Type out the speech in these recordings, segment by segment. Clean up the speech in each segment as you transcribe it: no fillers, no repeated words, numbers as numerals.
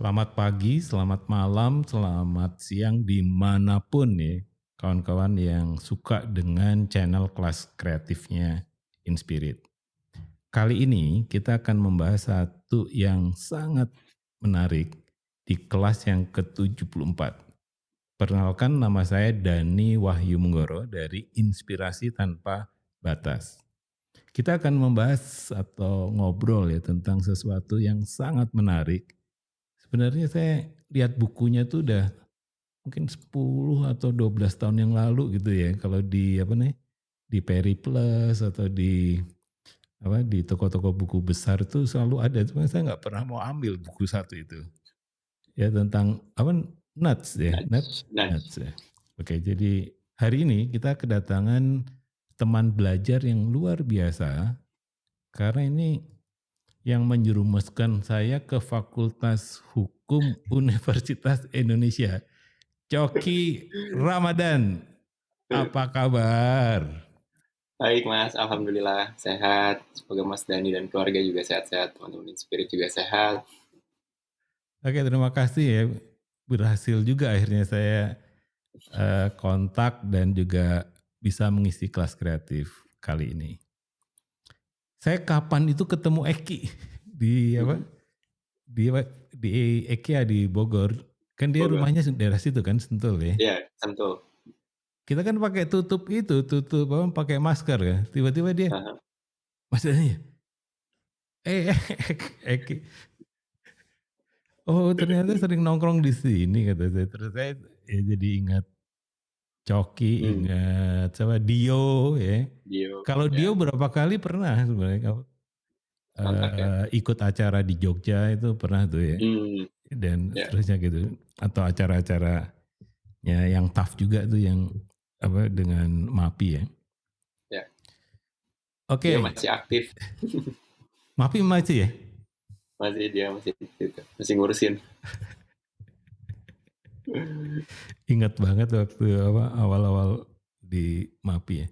Selamat pagi, selamat malam, selamat siang dimanapun ya kawan-kawan yang suka dengan channel kelas kreatifnya Inspirit. Kali ini kita akan membahas satu yang sangat menarik di kelas yang ke-74. Perkenalkan, nama saya Dani Wahyu Menggoro dari Inspirasi Tanpa Batas. Kita akan membahas atau ngobrol ya tentang sesuatu yang sangat menarik. Sebenarnya saya lihat bukunya tuh udah mungkin 10 atau 12 tahun yang lalu gitu ya. Kalau di apa nih, di Periplus atau di apa di toko-toko buku besar itu selalu ada. Cuma saya nggak pernah mau ambil buku satu itu. Ya tentang apa, nuts ya, Nudge, nuts nudge. ya. Oke, jadi hari ini kita kedatangan teman belajar yang luar biasa karena ini yang menjerumuskan saya ke Fakultas Hukum Universitas Indonesia. Coki Ramadan, apa kabar? Baik Mas, Alhamdulillah sehat. Semoga Mas Dani dan keluarga juga sehat-sehat. Teman-teman Inspirit juga sehat. Oke, terima kasih ya. Berhasil juga akhirnya saya kontak dan juga bisa mengisi kelas kreatif kali ini. Saya kapan itu ketemu Eki di apa? Mhm. Di di Eki ya di Bogor. Kan dia Bogor. rumahnya daerah situ kan, Sentul ya. Iya, Sentul. Kita kan pakai tutup itu, tutup apa, pakai masker ya. Tiba-tiba dia, Aha. Mas Dani, Eki. Oh ternyata sering nongkrong di sini kata saya. Terus saya ya jadi ingat Coki, Hmm, ingat sama Dio ya. Dio. Kalau Dio Ya, berapa kali pernah sebenarnya kalau kontak ya. ikut acara di Jogja itu pernah tuh ya. Hmm, Dan ya, seterusnya gitu. Atau acara-acaranya yang tough juga tuh yang apa dengan MAPI ya. ya. Dia Oke, masih aktif. MAPI masih ya? Dia masih gitu. Masih ngurusin. Ingat banget waktu apa awal-awal di MAPI ya.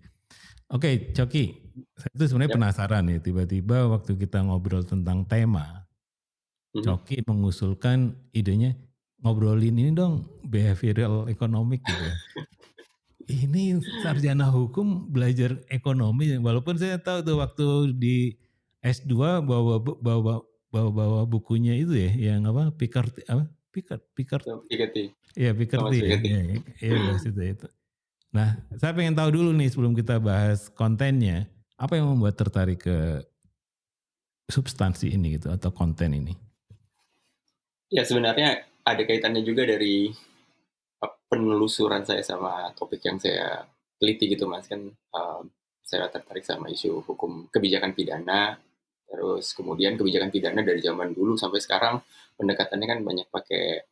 Oke, Coki, saya tuh sebenarnya Ya. penasaran ya, tiba-tiba waktu kita ngobrol tentang tema, Mhm. Coki mengusulkan idenya ngobrolin ini dong, behavioral economic gitu. Ini sarjana hukum belajar ekonomi, walaupun saya tahu tuh waktu di S2 bawa bukunya itu ya, yang apa, Pikert, So, Piketty. ya Thomas Pikerti ya, Piketty. ya bahas itu ya. Nah, saya pengen tahu dulu nih sebelum kita bahas kontennya, apa yang membuat tertarik ke substansi ini gitu atau konten ini? Ya, sebenarnya ada kaitannya juga dari penelusuran saya sama topik yang saya teliti gitu Mas, kan, saya tertarik sama isu hukum kebijakan pidana, terus kemudian kebijakan pidana dari zaman dulu sampai sekarang pendekatannya kan banyak pakai,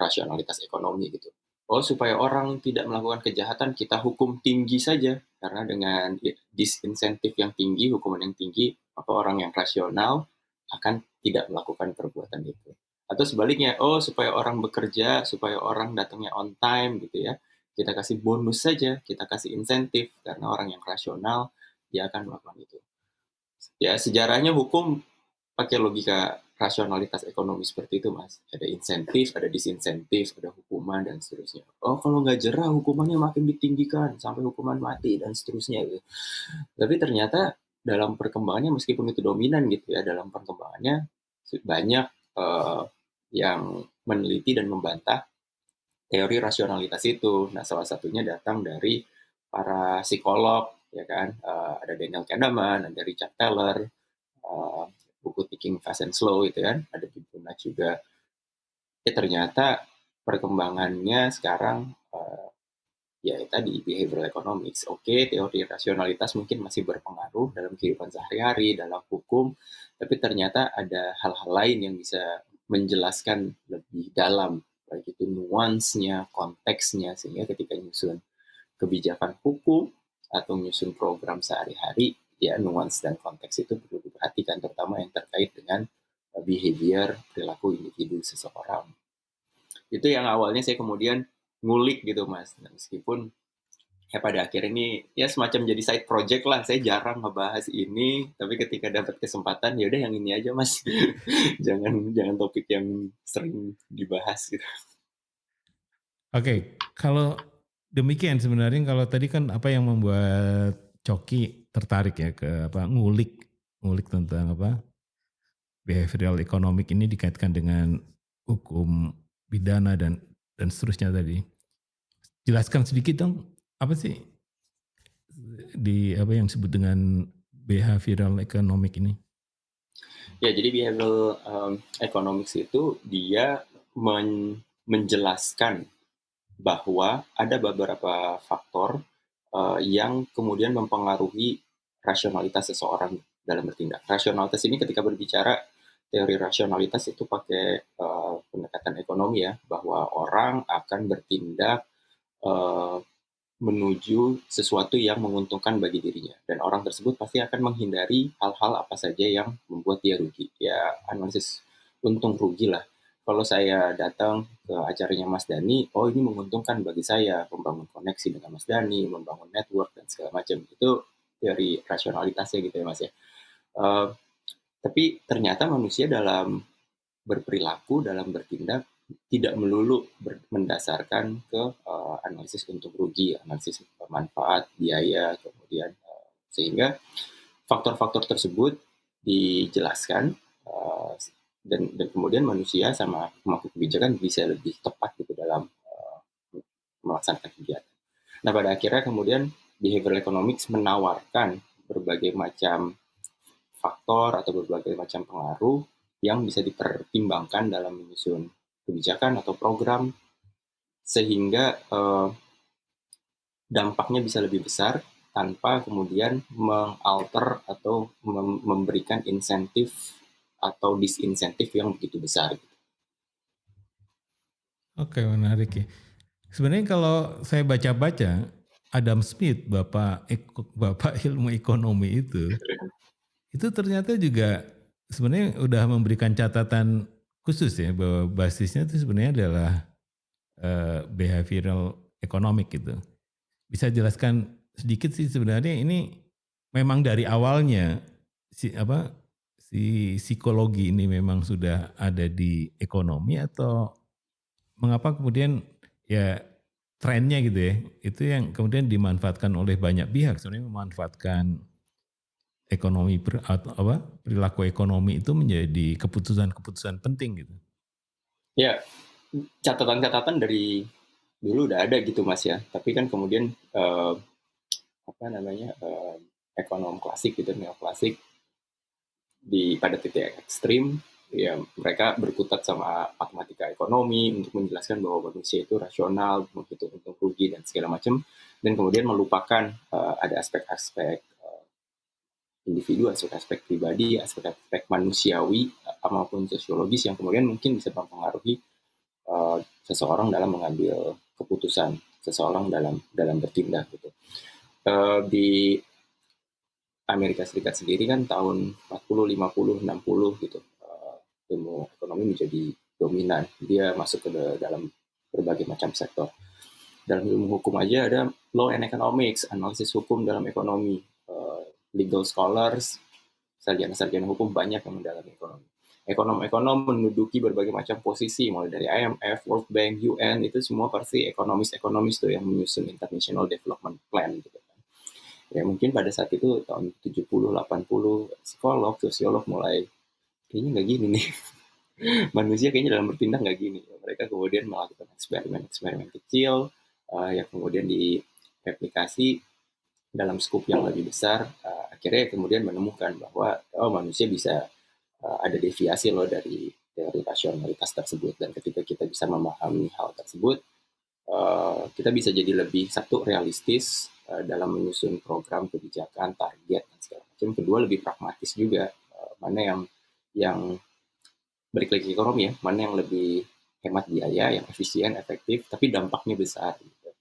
rasionalitas ekonomi gitu. Oh, supaya orang tidak melakukan kejahatan kita hukum tinggi saja, karena dengan disinsentif yang tinggi, hukuman yang tinggi, maka orang yang rasional akan tidak melakukan perbuatan itu. Atau sebaliknya, oh supaya orang bekerja, supaya orang datangnya on time gitu ya, kita kasih bonus saja, kita kasih insentif, karena orang yang rasional, dia akan melakukan itu. Ya sejarahnya hukum pakai logika rasionalitas ekonomi seperti itu Mas. Ada insentif, ada disinsentif, ada hukuman dan seterusnya. Oh kalau nggak jerah hukumannya makin ditinggikan sampai hukuman mati dan seterusnya gitu. Tapi ternyata dalam perkembangannya meskipun itu dominan gitu ya, dalam perkembangannya banyak yang meneliti dan membantah teori rasionalitas itu. Nah, salah satunya datang dari para psikolog, ya kan? Ada Daniel Kahneman, ada Richard Thaler, buku Thinking Fast and Slow itu kan, ada di Bunak juga. Ya ternyata perkembangannya sekarang ya tadi behavioral economics. Oke, teori rasionalitas mungkin masih berpengaruh dalam kehidupan sehari-hari, dalam hukum, tapi ternyata ada hal-hal lain yang bisa menjelaskan lebih dalam, baik itu nuansnya, konteksnya, sehingga ketika nyusun kebijakan hukum atau nyusun program sehari-hari, ya nuans dan konteks itu perlu diperhatikan, terutama yang terkait dengan behavior, perilaku individu seseorang. Itu yang awalnya saya kemudian ngulik gitu Mas. Nah, meskipun ya pada akhirnya ini ya semacam jadi side project lah, saya jarang ngebahas ini, tapi ketika dapat kesempatan, ya udah yang ini aja Mas, jangan jangan topik yang sering dibahas gitu. Oke, kalau demikian sebenarnya kalau tadi kan apa yang membuat Coki tertarik ya ke apa ngulik ngulik tentang apa behavioral economic ini dikaitkan dengan hukum pidana dan seterusnya tadi. Jelaskan sedikit dong apa sih di apa yang disebut dengan behavioral economic ini? Ya jadi behavioral, economics itu dia menjelaskan bahwa ada beberapa faktor, yang kemudian mempengaruhi rasionalitas seseorang dalam bertindak. Rasionalitas ini ketika berbicara teori rasionalitas itu pakai, pendekatan ekonomi ya, bahwa orang akan bertindak, eee, menuju sesuatu yang menguntungkan bagi dirinya dan orang tersebut pasti akan menghindari hal-hal apa saja yang membuat dia rugi. Ya analisis untung rugi lah. Kalau saya datang ke acaranya Mas Dani, oh ini menguntungkan bagi saya membangun koneksi dengan Mas Dani, membangun network dan segala macam. Itu teori rasionalitasnya gitu ya Mas ya. Eee, tapi ternyata manusia dalam berperilaku, dalam bertindak, tidak melulu mendasarkan ke, analisis untung rugi, analisis manfaat, biaya, kemudian, sehingga faktor-faktor tersebut dijelaskan, dan kemudian manusia sama pemangku kebijakan bisa lebih tepat gitu dalam, melaksanakan kegiatan. Nah, pada akhirnya kemudian behavioral economics menawarkan berbagai macam faktor atau berbagai macam pengaruh yang bisa dipertimbangkan dalam menyusun kebijakan atau program sehingga dampaknya bisa lebih besar tanpa kemudian mengalter atau memberikan insentif atau disinsentif yang begitu besar. Oke, menarik ya. Sebenarnya kalau saya baca-baca Adam Smith, bapak ilmu ekonomi itu ternyata juga sebenarnya udah memberikan catatan khusus ya bahwa basisnya itu sebenarnya adalah behavioral economic gitu. Bisa jelaskan sedikit sih sebenarnya ini memang dari awalnya si psikologi ini memang sudah ada di ekonomi atau mengapa kemudian ya trennya gitu ya itu yang kemudian dimanfaatkan oleh banyak pihak sebenarnya memanfaatkan ekonomi atau apa perilaku ekonomi itu menjadi keputusan-keputusan penting gitu. Ya, catatan-catatan dari dulu udah ada gitu Mas ya, tapi kan kemudian apa namanya ekonom klasik gitu neoklasik pada titik ekstrim ya mereka berkutat sama matematika ekonomi untuk menjelaskan bahwa manusia itu rasional menghitung untung rugi dan segala macam dan kemudian melupakan ada aspek-aspek individu, aspek-aspek pribadi, aspek-aspek manusiawi maupun sosiologis yang kemudian mungkin bisa mempengaruhi seseorang dalam mengambil keputusan, seseorang dalam dalam bertindak gitu. Di Amerika Serikat sendiri kan tahun 40, 50, 60 gitu, ilmu ekonomi menjadi dominan. Dia masuk ke dalam berbagai macam sektor. Dalam ilmu hukum aja ada law and economics, analisis hukum dalam ekonomi. Legal scholars, sarjana-sarjana hukum banyak yang mendalami ekonomi. Ekonom-ekonom menduduki berbagai macam posisi, mulai dari IMF, World Bank, UN, itu semua pasti ekonomis-ekonomis tuh yang menyusun International Development Plan gitu. Ya mungkin pada saat itu tahun 70, 80, psikolog, sosiolog mulai kayaknya nggak gini nih. Manusia kayaknya dalam bertindak nggak gini. Mereka kemudian melakukan eksperimen-eksperimen kecil yang kemudian direplikasi dalam skup yang lebih besar. Akhirnya kemudian menemukan bahwa manusia bisa ada deviasi loh dari rasionalitas tersebut dan ketika kita bisa memahami hal tersebut kita bisa jadi lebih satu realistis dalam menyusun program kebijakan target dan segala macam kedua lebih pragmatis juga mana yang balik lagi ke ekonomi ya mana yang lebih hemat biaya yang efisien efektif tapi dampaknya besar gitu.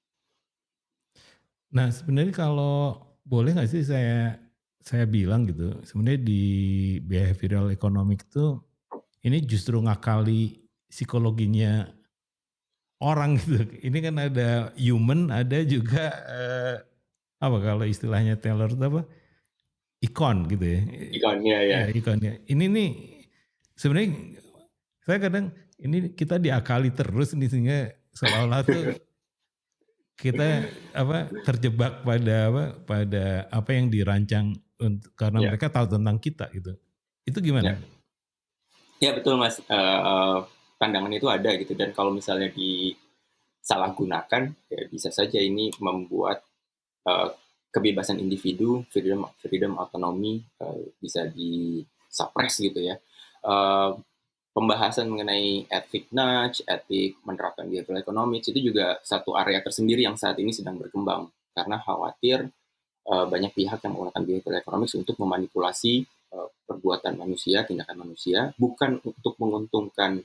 Nah sebenarnya kalau boleh nggak sih saya bilang gitu sebenarnya di behavioral economic itu ini justru ngakali psikologinya orang gitu. Ini kan ada human, ada juga apa kalau istilahnya Taylor itu apa? Ikon gitu ya. Ikonnya ya. Iya, ikonnya. Ini nih sebenarnya saya kadang ini kita diakali terus nih sehingga seolah-olah tuh kita apa terjebak pada apa yang dirancang karena Ya, mereka tahu tentang kita gitu. Itu gimana? ya. Ya betul Mas, pandangan itu ada gitu dan kalau misalnya disalahgunakan, ya bisa saja ini membuat, eee, kebebasan individu, freedom freedom autonomy, bisa disuppress gitu ya. Eee, Pembahasan mengenai etik nudge, etik menerapkan behavioral economics itu juga satu area tersendiri yang saat ini sedang berkembang. Karena khawatir banyak pihak yang menggunakan behavioral economics untuk memanipulasi perbuatan manusia, tindakan manusia, bukan untuk menguntungkan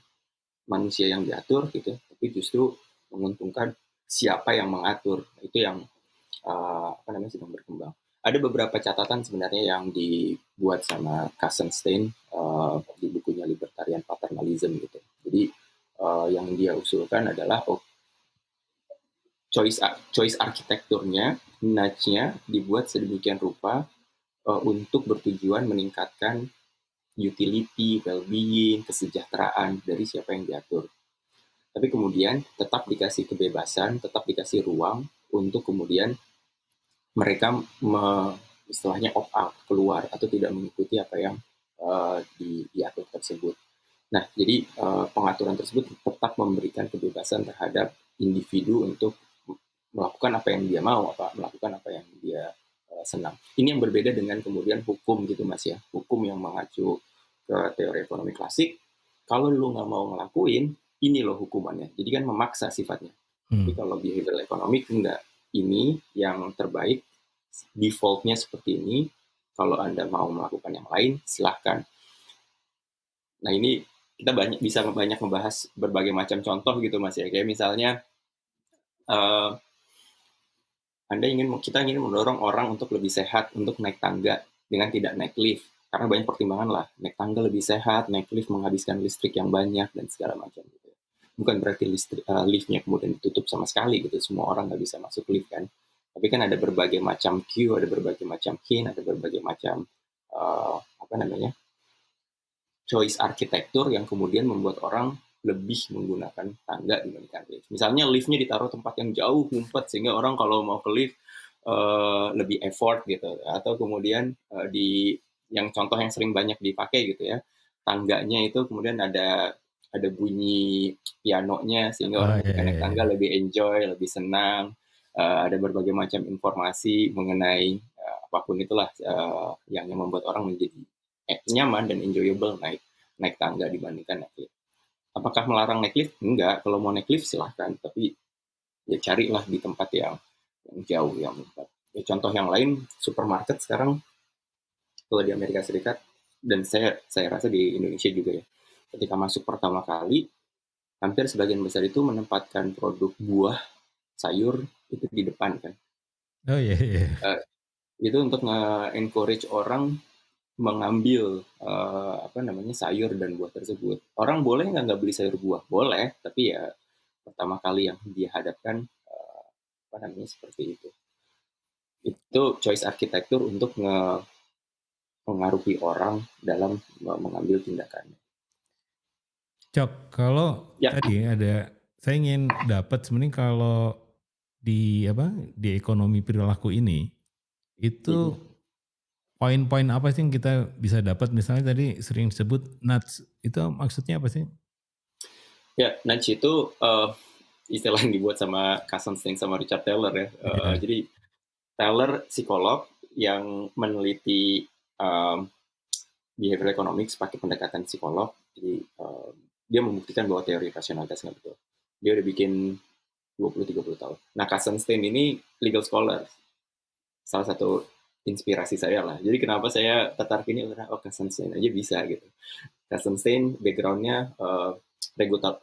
manusia yang diatur gitu, tapi justru menguntungkan siapa yang mengatur. Itu yang apa namanya sedang berkembang. Ada beberapa catatan sebenarnya yang dibuat sama Kassenstein di bukunya Libertarian Paternalism gitu. Jadi yang dia usulkan adalah choice arsitekturnya, nudge-nya dibuat sedemikian rupa untuk bertujuan meningkatkan utility, well-being, kesejahteraan dari siapa yang diatur. Tapi kemudian tetap dikasih kebebasan, tetap dikasih ruang untuk kemudian mereka istilahnya opt out, keluar atau tidak mengikuti apa yang diatur tersebut. Nah, jadi pengaturan tersebut tetap memberikan kebebasan terhadap individu untuk melakukan apa yang dia mau, melakukan apa yang dia senang. Ini yang berbeda dengan kemudian hukum gitu Mas ya. Hukum yang mengacu ke teori ekonomi klasik. Kalau lu nggak mau ngelakuin, ini loh hukumannya. Jadi kan memaksa sifatnya. Tapi Hmm. kalau behavioral economic enggak. Ini yang terbaik, defaultnya seperti ini. Kalau Anda mau melakukan yang lain, silahkan. Nah ini kita bisa banyak membahas berbagai macam contoh gitu Mas ya. Kayak misalnya uh, kita ingin mendorong orang untuk lebih sehat, untuk naik tangga dengan tidak naik lift. Karena banyak pertimbangan lah, naik tangga lebih sehat, naik lift menghabiskan listrik yang banyak dan segala macam gitu. Bukan berarti liftnya kemudian ditutup sama sekali gitu, semua orang nggak bisa masuk lift kan. Tapi kan ada berbagai macam queue, ada berbagai macam hint, ada berbagai macam apa namanya choice arsitektur yang kemudian membuat orang lebih menggunakan tangga dibandingkan lift. Misalnya liftnya ditaruh tempat yang jauh ngumpet sehingga orang kalau mau ke lift lebih effort gitu. Atau kemudian di yang contoh yang sering banyak dipakai gitu ya, tangganya itu kemudian ada bunyi pianonya sehingga Oh orang ya, ketika naik ya, tangga ya. lebih enjoy, lebih senang. Ada berbagai macam informasi mengenai apapun itulah yang membuat orang menjadi nyaman dan enjoyable naik naik tangga dibandingkan naik lift. Apakah melarang naik lift? Enggak. Kalau mau naik lift silahkan, tapi ya carilah di tempat yang jauh yang dekat. Ya, contoh yang lain, supermarket sekarang kalau di Amerika Serikat dan saya rasa di Indonesia juga ya. Ketika masuk pertama kali, hampir sebagian besar itu menempatkan produk buah, sayur itu di depan kan. Oh iya, iya. Uh, itu untuk nge-encourage orang mengambil apa namanya sayur dan buah tersebut. Orang boleh nggak beli sayur buah? Boleh, tapi ya pertama kali yang dihadapkan apa namanya seperti itu. Itu choice arsitektur untuk mengaruhi orang dalam mengambil tindakan. Cok, kalau Ya, tadi saya ingin dapat sebenarnya kalau di di ekonomi perilaku ini itu mhm. poin-poin apa sih yang kita bisa dapat? Misalnya tadi sering disebut nuts, itu maksudnya apa sih? Ya, nudge itu istilah yang dibuat sama Kassenstein sama Richard Taylor ya. Iya. Jadi Taylor psikolog yang meneliti behavioral economics pakai pendekatan psikolog. Jadi dia membuktikan bahwa teori rasionalitas nggak betul. Dia udah bikin 20-30 tahun. Nah, Kassenstein ini legal scholar. Salah satu inspirasi saya lah. Jadi kenapa saya tertarik ini karena Kassenstein aja bisa gitu. Kassenstein background-nya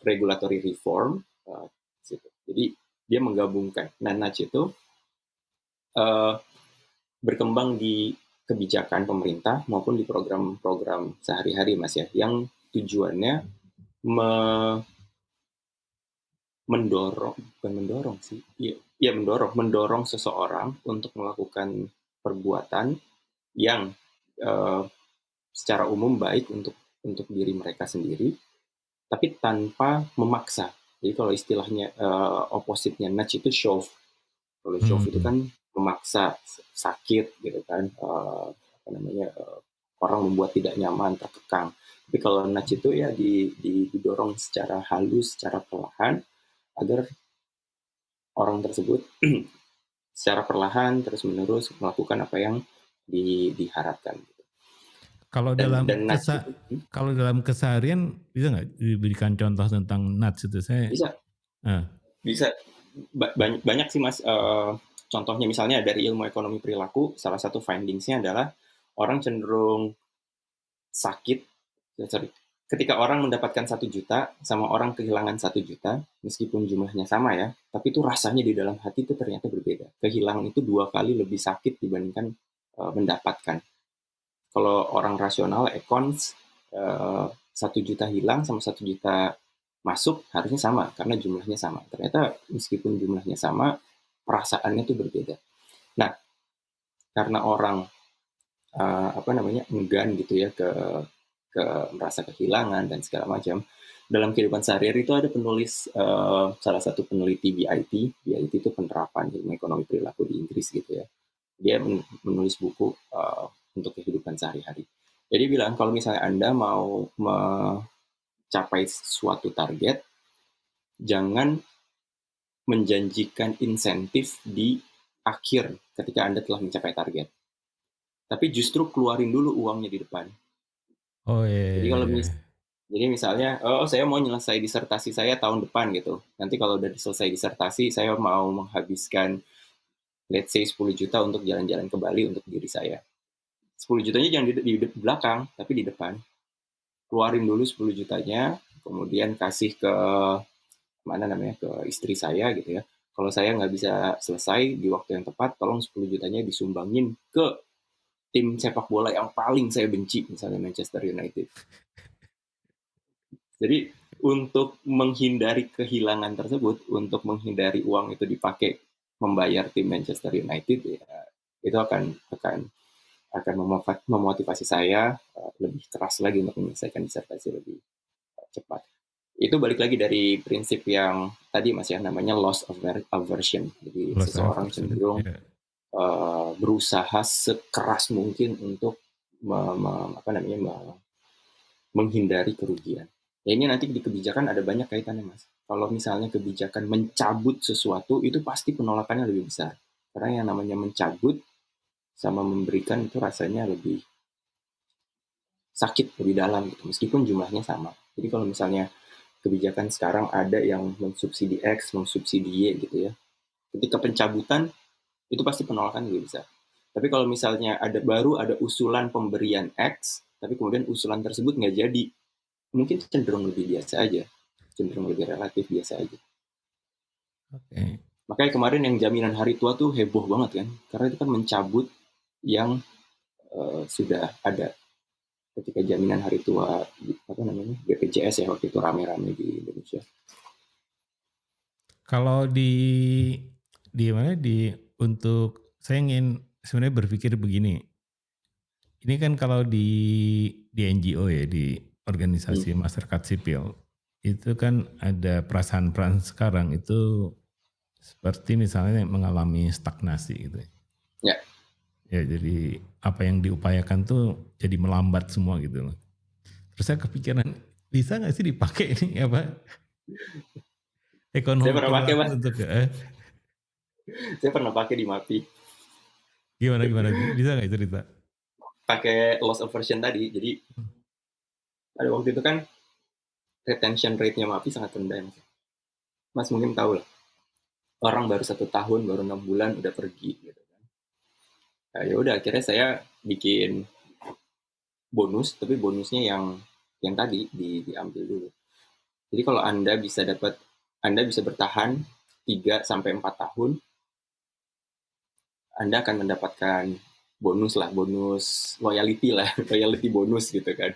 regulatory reform. Gitu. Jadi dia menggabungkan. Nah, nudge itu uh, berkembang di kebijakan pemerintah maupun di program-program sehari-hari Mas ya, yang tujuannya me bukan mendorong sih, iya mendorong seseorang untuk melakukan perbuatan yang, eee, secara umum baik untuk diri mereka sendiri, tapi tanpa memaksa. Jadi kalau istilahnya, opposite-nya nudge itu shove. Kalau shove itu Hmm. kan memaksa, sakit gitu kan, apa namanya, orang membuat tidak nyaman, terkekang. Tapi kalau nudge itu ya didorong secara halus, secara perlahan agar orang tersebut secara perlahan terus-menerus melakukan apa yang diharapkan gitu. Kalau Dan dalam nudge itu kalau dalam keseharian bisa nggak diberikan contoh tentang nudge itu? Saya bisa eh, bisa banyak sih Mas, contohnya misalnya dari ilmu ekonomi perilaku, salah satu findings-nya adalah orang cenderung sakit, sorry, ketika orang mendapatkan 1 juta sama orang kehilangan 1 juta, meskipun jumlahnya sama ya, tapi itu rasanya di dalam hati itu ternyata berbeda. Kehilangan itu 2 kali lebih sakit dibandingkan, mendapatkan. Kalau orang rasional, accounts, 1 juta hilang sama 1 juta masuk harusnya sama, karena jumlahnya sama. Ternyata meskipun jumlahnya sama, perasaannya itu berbeda. Nah, karena orang, apa namanya, enggan gitu ya ke merasa kehilangan dan segala macam. Dalam kehidupan sehari-hari itu ada penulis, salah satu peneliti BIT itu penerapan ilmu ekonomi perilaku di Inggris gitu ya. Dia menulis buku, untuk kehidupan sehari-hari. Jadi bilang kalau misalnya Anda mau mencapai suatu target, jangan menjanjikan insentif di akhir ketika Anda telah mencapai target. Tapi justru keluarin dulu uangnya di depan. oh ya, Jadi ya, kalau ya, ya. Jadi misalnya, oh saya mau nyelesai disertasi saya tahun depan gitu. Nanti kalau udah selesai disertasi, saya mau menghabiskan, let's say 10 juta untuk jalan-jalan ke Bali untuk diri saya. 10 jutanya jangan di belakang, tapi di depan. Keluarin dulu 10 jutanya, kemudian kasih ke mana namanya, ke istri saya gitu ya. Kalau saya nggak bisa selesai di waktu yang tepat, tolong 10 jutanya disumbangin ke tim sepak bola yang paling saya benci, misalnya Manchester United. Jadi untuk menghindari kehilangan tersebut, untuk menghindari uang itu dipakai membayar tim Manchester United, ya itu akan memotivasi saya lebih keras lagi untuk menyelesaikan disertasi lebih cepat. Itu balik lagi dari prinsip yang tadi Mas ya, namanya loss aversion. Jadi Loss seseorang aversion. cenderung Ya. berusaha sekeras mungkin untuk apa namanya, menghindari kerugian. Ya ini nanti di kebijakan ada banyak kaitannya Mas. Kalau misalnya kebijakan mencabut sesuatu itu pasti penolakannya lebih besar. Karena yang namanya mencabut sama memberikan itu rasanya lebih sakit, lebih dalam gitu, meskipun jumlahnya sama. Jadi kalau misalnya kebijakan sekarang ada yang mensubsidi X, mensubsidi Y gitu ya. Ketika pencabutan itu pasti penolakan lebih besar. Tapi kalau misalnya ada usulan pemberian X, tapi kemudian usulan tersebut nggak jadi, mungkin cenderung lebih biasa aja, cenderung lebih relatif biasa aja. Oke. Makanya kemarin yang jaminan hari tua tuh heboh banget kan, karena itu kan mencabut yang sudah ada ketika jaminan hari tua apa namanya BPJS ya waktu itu rame-rame di Indonesia. Kalau di mana untuk saya ingin sebenarnya berpikir begini. Ini kan kalau di NGO ya, di Hmm. organisasi masyarakat sipil, itu kan ada perasaan-perasaan sekarang itu seperti misalnya mengalami stagnasi gitu ya. Ya, Ya jadi apa yang diupayakan tuh jadi melambat semua gitu loh. Terus saya kepikiran bisa nggak sih dipakai ini apa saya ekonomi pernah pakai perilaku mas, untuk saya pernah pakai di MAPI, gimana gimana bisa nggak cerita? pakai loss aversion tadi. Jadi pada waktu itu kan retention rate-nya MAPI sangat rendah ya, mas. Mas mungkin tahu lah, orang baru 1 tahun, baru 6 bulan udah pergi gitu kan. Nah, ya udah akhirnya saya bikin bonus, tapi bonusnya yang tadi diambil dulu. Jadi kalau Anda bisa bertahan 3 sampai 4 tahun, Anda akan mendapatkan bonus lah, bonus loyalty lah, loyalty bonus gitu kan.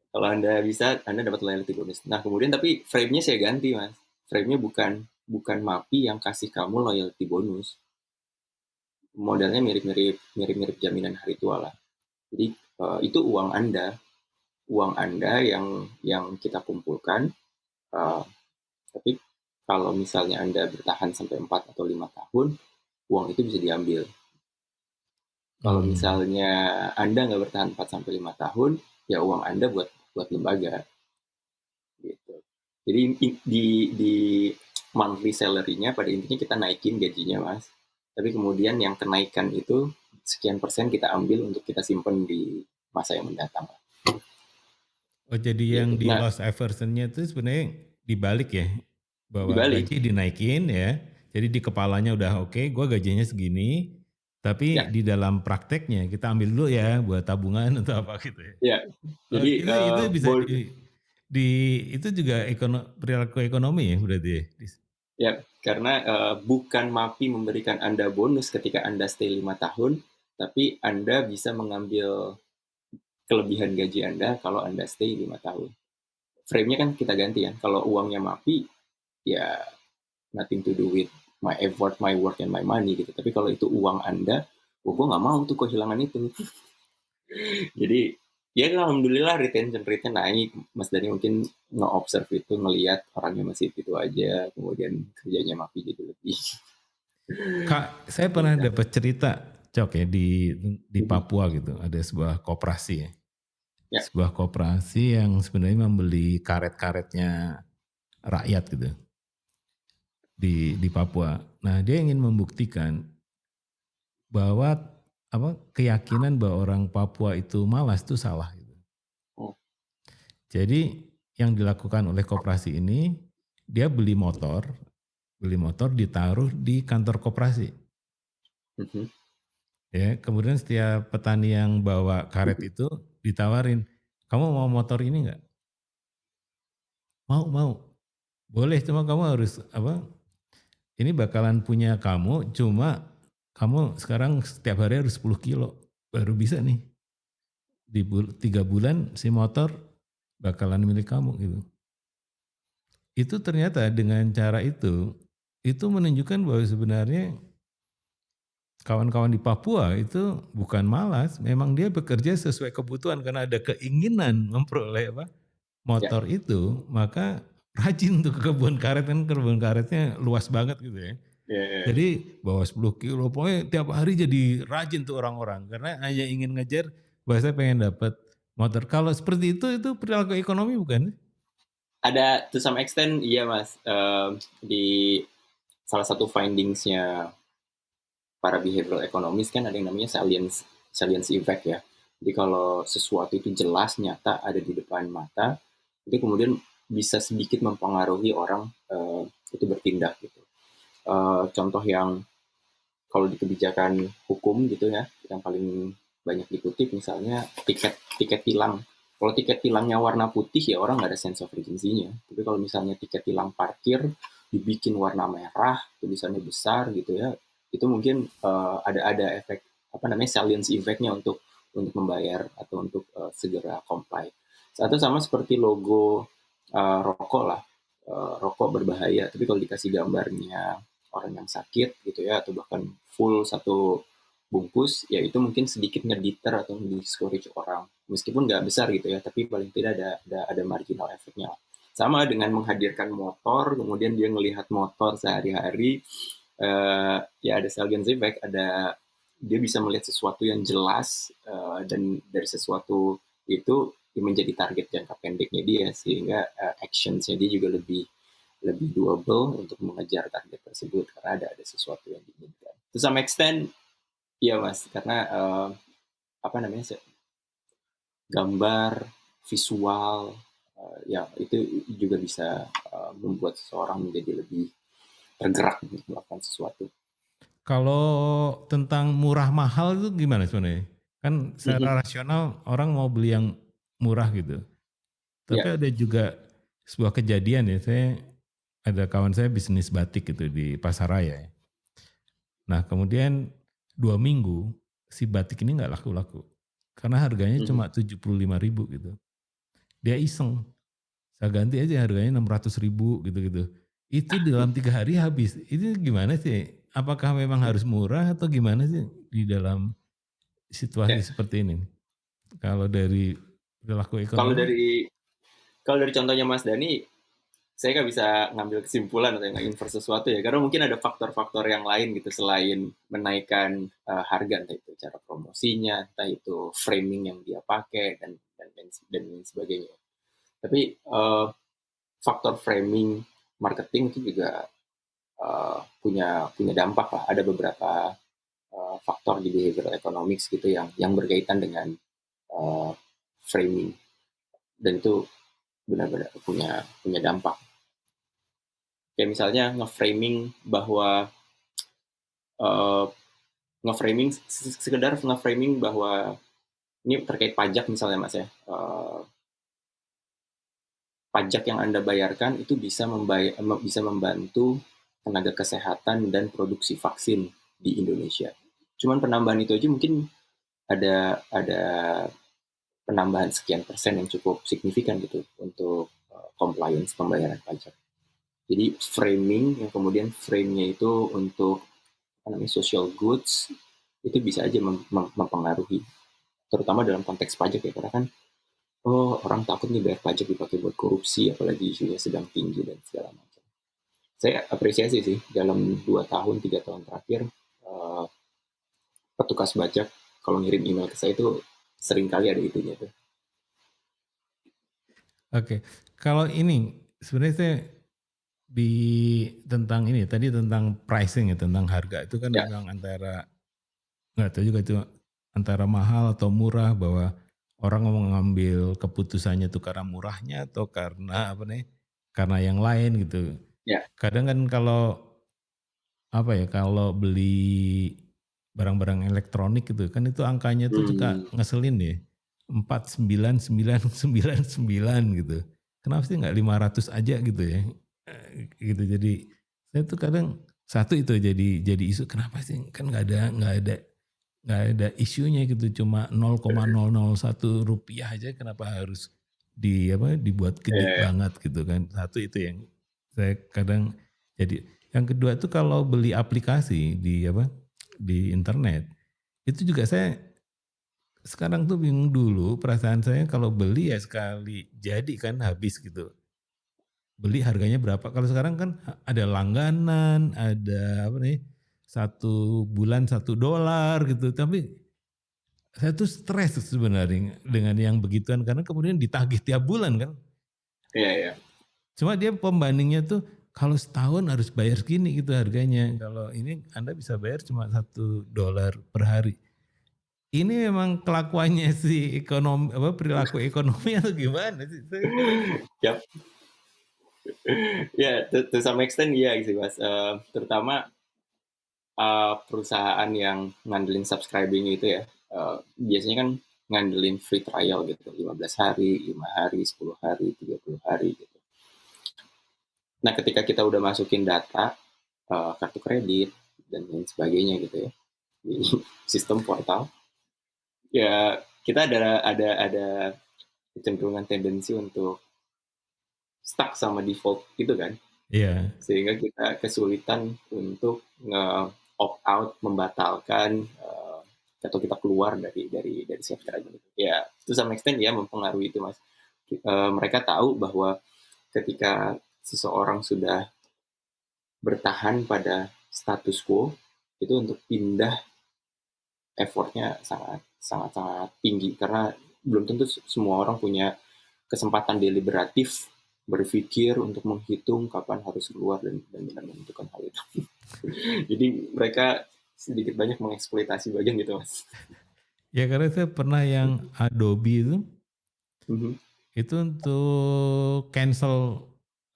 Kalau Anda bisa, Anda dapat loyalty bonus. Nah, kemudian tapi frame-nya saya ganti, Mas. Frame-nya bukan bukan MAPI yang kasih kamu loyalty bonus. Modelnya mirip-mirip jaminan hari tua lah. Jadi, itu uang Anda yang kita kumpulkan, eee, tapi kalau misalnya Anda bertahan sampai 4 atau 5 tahun, uang itu bisa diambil. Kalau Hmm. misalnya Anda nggak bertahan 4 sampai 5 tahun, ya uang Anda buat buat lembaga, gitu. Jadi di monthly salary-nya pada intinya kita naikin gajinya, Mas. Tapi kemudian yang kenaikan itu sekian persen kita ambil untuk kita simpen di masa yang mendatang, Oh jadi gitu. yang di Nah, loss aversion-nya itu sebenarnya dibalik ya, bahwa dibalik, gaji dinaikin ya, jadi di kepalanya udah oke, gue gajinya segini, tapi ya, di dalam prakteknya kita ambil dulu ya buat tabungan atau apa gitu ya. ya. Oh, Jadi, itu bisa di itu juga perilaku ekonomi ya berarti ya? ya, karena, bukan MAPI memberikan Anda bonus ketika Anda stay 5 tahun, tapi Anda bisa mengambil kelebihan gaji Anda kalau Anda stay 5 tahun. Frame-nya kan kita ganti ya, kalau uangnya MAPI, ya nothing to do with my effort, my work, and my money gitu. Tapi kalau itu uang Anda, oh, gue nggak mau tuh kehilangan itu. Jadi, ya alhamdulillah retention rate-nya naik. Mas Dani mungkin nge-observe itu, ngelihat orangnya masih itu aja, kemudian kerjanya MAPI gitu lebih. Kak, saya pernah Gitu. dapat cerita, Cok ya, di Mhm. Papua gitu, ada sebuah koperasi ya. Ya, Sebuah koperasi yang sebenarnya membeli karet-karetnya rakyat gitu di Papua. Nah, dia ingin membuktikan bahwa keyakinan bahwa orang Papua itu malas itu salah gitu. oh, Jadi yang dilakukan oleh koperasi ini, dia beli motor ditaruh di kantor koperasi. mhm. Ya, kemudian setiap petani yang bawa karet itu ditawarin, kamu mau motor ini nggak? Mau, mau. Boleh, cuma kamu harus ini bakalan punya kamu, cuma kamu sekarang setiap hari harus 10 kilo. Baru bisa nih, 3 bulan si motor bakalan milik kamu gitu. Itu ternyata dengan cara itu menunjukkan bahwa sebenarnya kawan-kawan di Papua itu bukan malas, memang dia bekerja sesuai kebutuhan karena ada keinginan memperoleh Ya, motor itu, maka rajin tuh ke kebun karet, kan kebun karetnya luas banget gitu ya. ya, ya, ya. Jadi bawa 10 kilo, pokoknya tiap hari jadi rajin tuh orang-orang karena hanya ingin ngejar bahwa saya pengen dapat motor. Kalau seperti itu perilaku ekonomi bukan? Ada to some extent iya, Mas, di salah satu findings-nya para behavioral economist kan ada yang namanya salience salience effect ya. Jadi kalau sesuatu itu jelas, nyata, ada di depan mata, itu kemudian bisa sedikit mempengaruhi orang, itu bertindak gitu. Contoh yang kalau di kebijakan hukum gitu ya, yang paling banyak dikutip misalnya tiket tiket tilang. Kalau tiket tilangnya warna putih ya orang nggak ada sense of urgency-nya. Tapi kalau misalnya tiket tilang parkir dibikin warna merah, tulisannya besar gitu ya, itu mungkin ada efek apa namanya salience effect-nya untuk membayar atau untuk segera comply. Satu sama seperti logo rokok lah, rokok berbahaya. Tapi kalau dikasih gambarnya orang yang sakit gitu ya, atau bahkan full satu bungkus, ya itu mungkin sedikit ngediter atau discourage orang. Meskipun nggak besar gitu ya, tapi paling tidak ada marginal efeknya. Sama dengan menghadirkan motor, kemudian dia melihat motor sehari-hari, ya ada salience effect, dia bisa melihat sesuatu yang jelas, dan dari sesuatu itu dia menjadi target jangka pendeknya dia, sehingga actions-nya dia juga lebih lebih doable untuk mengejar target tersebut karena ada sesuatu yang diinginkan. To some extent, iya mas, karena apa namanya gambar, visual, ya itu juga bisa membuat seseorang menjadi lebih tergerak untuk melakukan sesuatu. Kalau tentang murah mahal itu gimana sebenarnya? Kan Mhm. secara rasional orang mau beli yang murah gitu. Tapi Ya, ada juga sebuah kejadian ya, ada kawan saya bisnis batik gitu di Pasaraya ya. Nah kemudian 2 minggu si batik ini nggak laku-laku. Karena harganya mhm. cuma 75.000 gitu. Dia iseng, saya ganti aja harganya 600.000 gitu-gitu. Itu dalam 3 hari habis. Itu gimana sih? Apakah memang harus murah atau gimana sih di dalam situasi Ya, seperti ini? Kalau dari perilaku kalau ekonomi, dari kalau dari contohnya Mas Dani, saya nggak bisa ngambil kesimpulan atau nge-infer sesuatu ya, karena mungkin ada faktor-faktor yang lain gitu selain menaikkan harga, entah itu cara promosinya, entah itu framing yang dia pakai dan lain sebagainya. Tapi faktor framing marketing itu juga punya punya dampak lah. Ada beberapa faktor di behavioral economics gitu yang berkaitan dengan uh, framing, dan itu benar-benar punya punya dampak. Kayak misalnya nge-framing bahwa uh, nge-framing sekedar nge-framing bahwa ini terkait pajak misalnya Mas ya. Pajak yang Anda bayarkan itu bisa membantu tenaga kesehatan dan produksi vaksin di Indonesia. Cuman penambahan itu aja mungkin ada penambahan sekian persen yang cukup signifikan gitu untuk compliance pembayaran pajak. Jadi framing yang kemudian frame-nya itu untuk apa namanya social goods itu bisa aja mempengaruhi, terutama dalam konteks pajak ya, karena kan orang takut nih bayar pajak dipakai buat korupsi, apalagi isunya sedang tinggi dan segala macam. Saya apresiasi sih dalam 2 tahun 3 tahun terakhir eh, petugas pajak kalau ngirim email ke saya itu sering kali ada itunya tuh. oke. Kalau ini sebenarnya saya di tentang ini tadi tentang pricing ya, tentang harga itu kan Ya, memang antara nggak tahu juga itu antara mahal atau murah, bahwa orang mau mengambil keputusannya itu karena murahnya atau karena apa nih, karena yang lain gitu. ya. Kadang kan kalau apa ya, kalau beli barang-barang elektronik gitu kan itu angkanya tuh Hmm, suka ngeselin deh. 499999 gitu. Kenapa sih nggak 500 aja gitu ya? Gitu. Jadi saya tuh kadang satu itu jadi isu, kenapa sih kan nggak ada isunya gitu, cuma ₹0,001 aja kenapa harus dibuat ya, gede ya. banget gitu kan. Satu itu yang saya kadang jadi. Yang kedua tuh kalau beli aplikasi di internet, itu juga saya sekarang tuh bingung. Dulu perasaan saya kalau beli ya sekali jadi kan habis gitu. Beli harganya berapa, kalau sekarang kan ada langganan, ada apa nih, 1 bulan $1 gitu. Tapi saya tuh stres sebenarnya dengan yang begituan karena kemudian ditagih tiap bulan kan. Iya, iya. Cuma dia pembandingnya tuh kalau setahun harus bayar segini gitu harganya. Kalau ini Anda bisa bayar cuma $1 per hari. Ini memang kelakuannya si ekonomi apa perilaku ekonomi atau gimana sih? Saya kadang Yap. Ya, to some extent iya sih Mas, terutama perusahaan yang ngandelin subscribing itu ya, biasanya kan ngandelin free trial gitu, 15 hari, 5 hari, 10 hari, 30 hari gitu. Nah, ketika kita udah masukin data, kartu kredit dan lain sebagainya gitu ya, di sistem portal, ya kita ada kecenderungan tendensi untuk stuck sama default gitu kan. iya. Sehingga kita kesulitan untuk nge-opt out, membatalkan, atau kita keluar dari subscribe gitu. Ya, to some extent ya mempengaruhi itu, Mas. Mereka tahu bahwa ketika seseorang sudah bertahan pada status quo, itu untuk pindah effort-nya sangat sangat sangat tinggi, karena belum tentu semua orang punya kesempatan deliberatif berpikir untuk menghitung kapan harus keluar dan benar menentukan hal itu. Jadi mereka sedikit banyak mengeksploitasi bagian gitu mas. Ya karena saya pernah yang Adobe Mhm. itu untuk cancel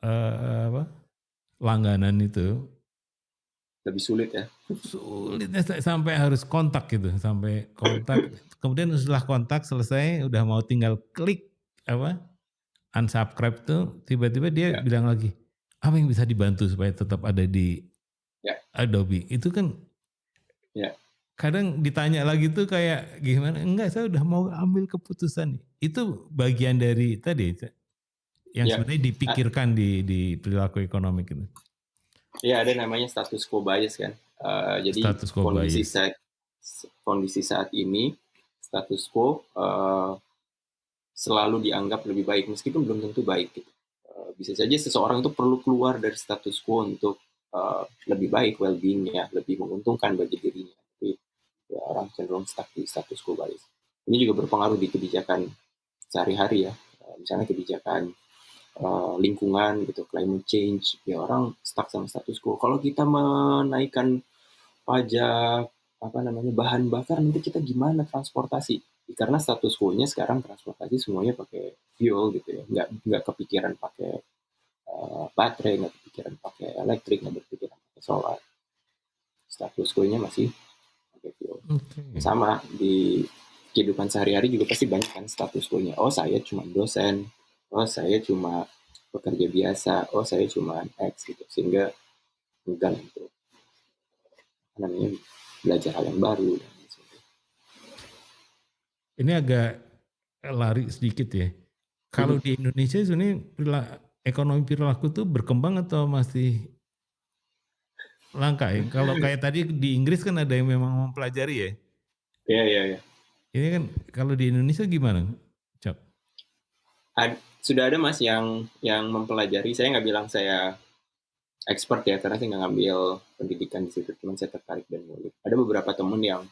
apa langganan itu Lebih sulit ya. sulitnya sampai harus kontak gitu, sampai kontak. Kemudian setelah kontak selesai, udah mau tinggal klik apa unsubscribe tuh, tiba-tiba dia Ya, bilang lagi, apa yang bisa dibantu supaya tetap ada di ya, Adobe? Itu kan ya. kadang ditanya lagi tuh kayak gimana, "Enggak, saya udah mau ambil keputusan." Itu bagian dari tadi, yang Ya, sebenarnya dipikirkan di perilaku ekonomi gitu. ya ada namanya status quo bias kan. Jadi Status quo bias. kondisi saat ini status quo selalu dianggap lebih baik meskipun belum tentu baik gitu. Bisa saja seseorang itu perlu keluar dari status quo untuk lebih baik well-being-nya, lebih menguntungkan bagi dirinya. Tapi ya, orang cenderung stuck di status quo bias. Ini juga berpengaruh di kebijakan sehari-hari ya. Misalnya kebijakan lingkungan gitu, climate change, ya orang stuck sama status quo. Kalau kita menaikkan pajak apa namanya bahan bakar nanti kita gimana transportasi? Karena status quo-nya sekarang transportasi semuanya pakai fuel gitu ya, nggak kepikiran pakai baterai, nggak kepikiran pakai elektrik, nggak berpikiran pakai solar. Status quo-nya masih pakai fuel. Oke. Sama di kehidupan sehari-hari juga pasti banyak kan status quo-nya. Oh saya cuma dosen, oh saya cuma pekerja biasa, oh saya cuma X gitu. Sehingga enggan untuk apa namanya belajar hal yang baru dan sebagainya. Ini agak lari sedikit ya. Kalau Mhm. di Indonesia sebenarnya ekonomi perilaku tuh berkembang atau masih langka ya? Kalau kayak tadi di Inggris kan ada yang memang mempelajari ya. Iya, iya, iya. Ini kan kalau di Indonesia gimana, Cak? Sudah ada Mas yang mempelajari. Saya nggak bilang saya expert ya, karena saya nggak ngambil pendidikan di situ, cuman saya tertarik dan ngulik. Ada beberapa temen yang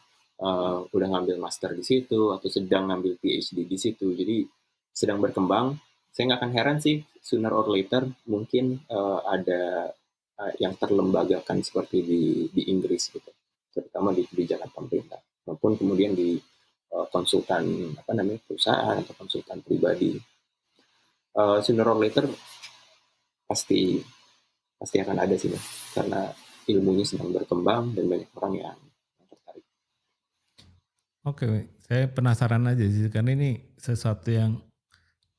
udah ngambil master di situ atau sedang ngambil PhD di situ. Jadi sedang berkembang. Saya nggak akan heran sih sooner or later mungkin ada yang terlembagakan seperti di Inggris gitu, terutama di kebijakan pemerintah maupun kemudian di konsultan apa namanya perusahaan atau konsultan pribadi. Sooner or later pasti pasti akan ada sih Mas, karena ilmunya sedang berkembang dan banyak orang yang tertarik. Oke, saya penasaran aja sih karena ini sesuatu yang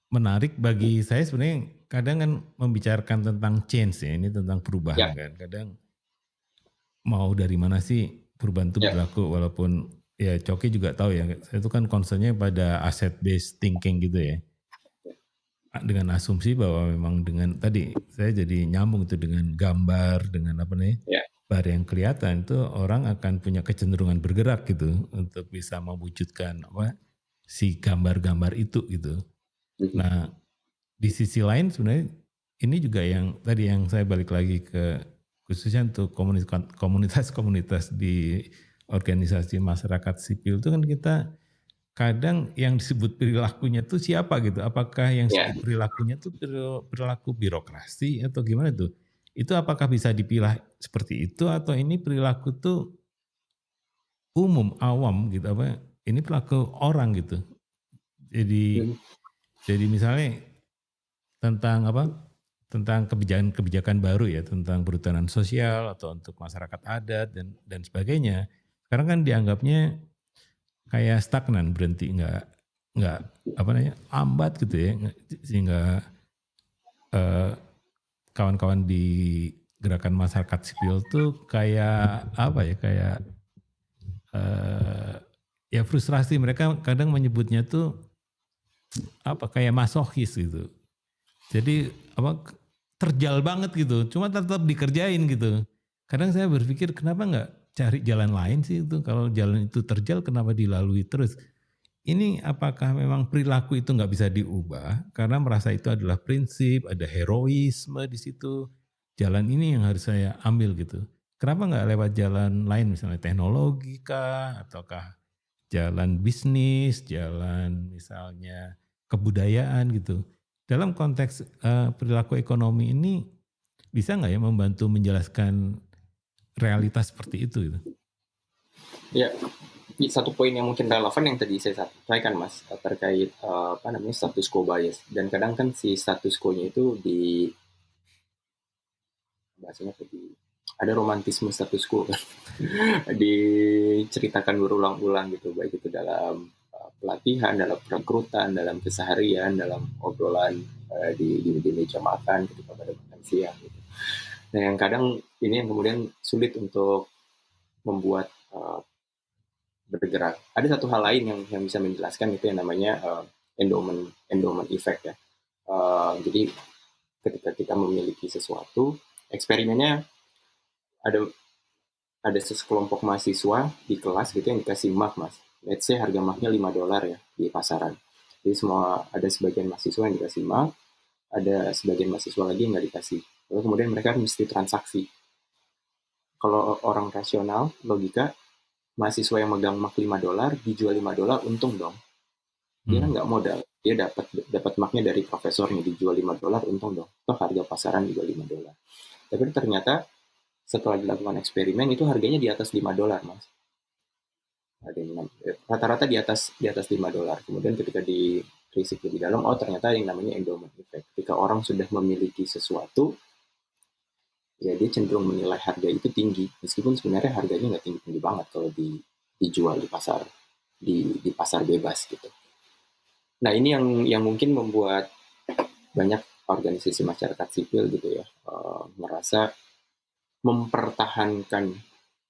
menarik bagi saya sebenarnya kadang kan membicarakan tentang change ya, ini tentang perubahan Ya, kan. Kadang mau dari mana sih perubahan itu ya, berlaku walaupun ya Coki juga tahu ya, saya itu kan concernnya pada asset based thinking gitu ya. Dengan asumsi bahwa memang dengan tadi saya jadi nyambung itu dengan gambar, dengan apa nih, ya. bar yang kelihatan itu orang akan punya kecenderungan bergerak gitu untuk bisa mewujudkan apa si gambar-gambar itu gitu. Mhm. Nah, di sisi lain sebenarnya ini juga yang tadi yang saya balik lagi ke khususnya untuk komunitas-komunitas di organisasi masyarakat sipil itu kan kita kadang yang disebut perilakunya tuh siapa gitu? Apakah yang Ya, disebut perilakunya tuh perilaku birokrasi atau gimana tuh? Itu apakah bisa dipilah seperti itu atau ini perilaku tuh umum, awam gitu apa? Ini perilaku orang gitu. Jadi mhm, jadi misalnya tentang apa? Tentang kebijakan-kebijakan baru ya, tentang perhutanan sosial atau untuk masyarakat adat dan sebagainya. Sekarang kan dianggapnya kayak stagnan, berhenti nggak apa namanya lambat gitu ya, sehingga eh, kawan-kawan di gerakan masyarakat sipil tuh kayak apa ya kayak eh, ya frustrasi mereka kadang menyebutnya tuh apa kayak masochis gitu. Jadi apa terjal banget gitu, cuma tetap dikerjain gitu. Kadang saya berpikir kenapa nggak cari jalan lain sih itu kalau jalan itu terjal kenapa dilalui terus? Ini apakah memang perilaku itu nggak bisa diubah karena merasa itu adalah prinsip, ada heroisme di situ. Jalan ini yang harus saya ambil gitu. Kenapa nggak lewat jalan lain misalnya teknologi kah, ataukah jalan bisnis, jalan misalnya kebudayaan gitu. Dalam konteks perilaku ekonomi ini bisa nggak ya membantu menjelaskan realitas seperti itu gitu? ya. Satu poin yang mungkin relevan yang tadi saya sampaikan Mas, terkait apa namanya status quo bias. Dan kadang kan si status quo-nya itu di bahasanya tadi ada romantisme status quo kan. Diceritakan berulang-ulang gitu, baik itu dalam pelatihan, dalam perekrutan, dalam keseharian, dalam obrolan di meja makan ketika pada makan siang gitu. Nah, yang kadang ini yang kemudian sulit untuk membuat bergerak. Ada satu hal lain yang bisa menjelaskan itu yang namanya endowment endowment effect ya. Jadi ketika kita memiliki sesuatu, eksperimennya ada ada sekelompok mahasiswa di kelas gitu yang dikasih mug mas. Let's say harga mugnya $5 ya di pasaran. Jadi semua ada sebagian mahasiswa yang dikasih mug, ada sebagian mahasiswa lagi yang nggak dikasih. Lalu kemudian mereka mesti transaksi. Kalau orang rasional, logika, mahasiswa yang megang mug $5 dijual $5 untung dong. Dia kan nggak modal, dia dapat mugnya dari profesornya dijual $5 untung dong. Toh harga pasaran juga $5. Tapi ternyata setelah dilakukan eksperimen itu harganya di atas $5 mas. Rata-rata di atas $5. Kemudian ketika di riset lebih dalam, oh ternyata yang namanya endowment effect. Ketika orang sudah memiliki sesuatu, ya dia cenderung menilai harga itu tinggi, meskipun sebenarnya harganya nggak tinggi-tinggi banget kalau dijual di pasar bebas gitu. Nah ini yang mungkin membuat banyak organisasi masyarakat sipil gitu ya merasa mempertahankan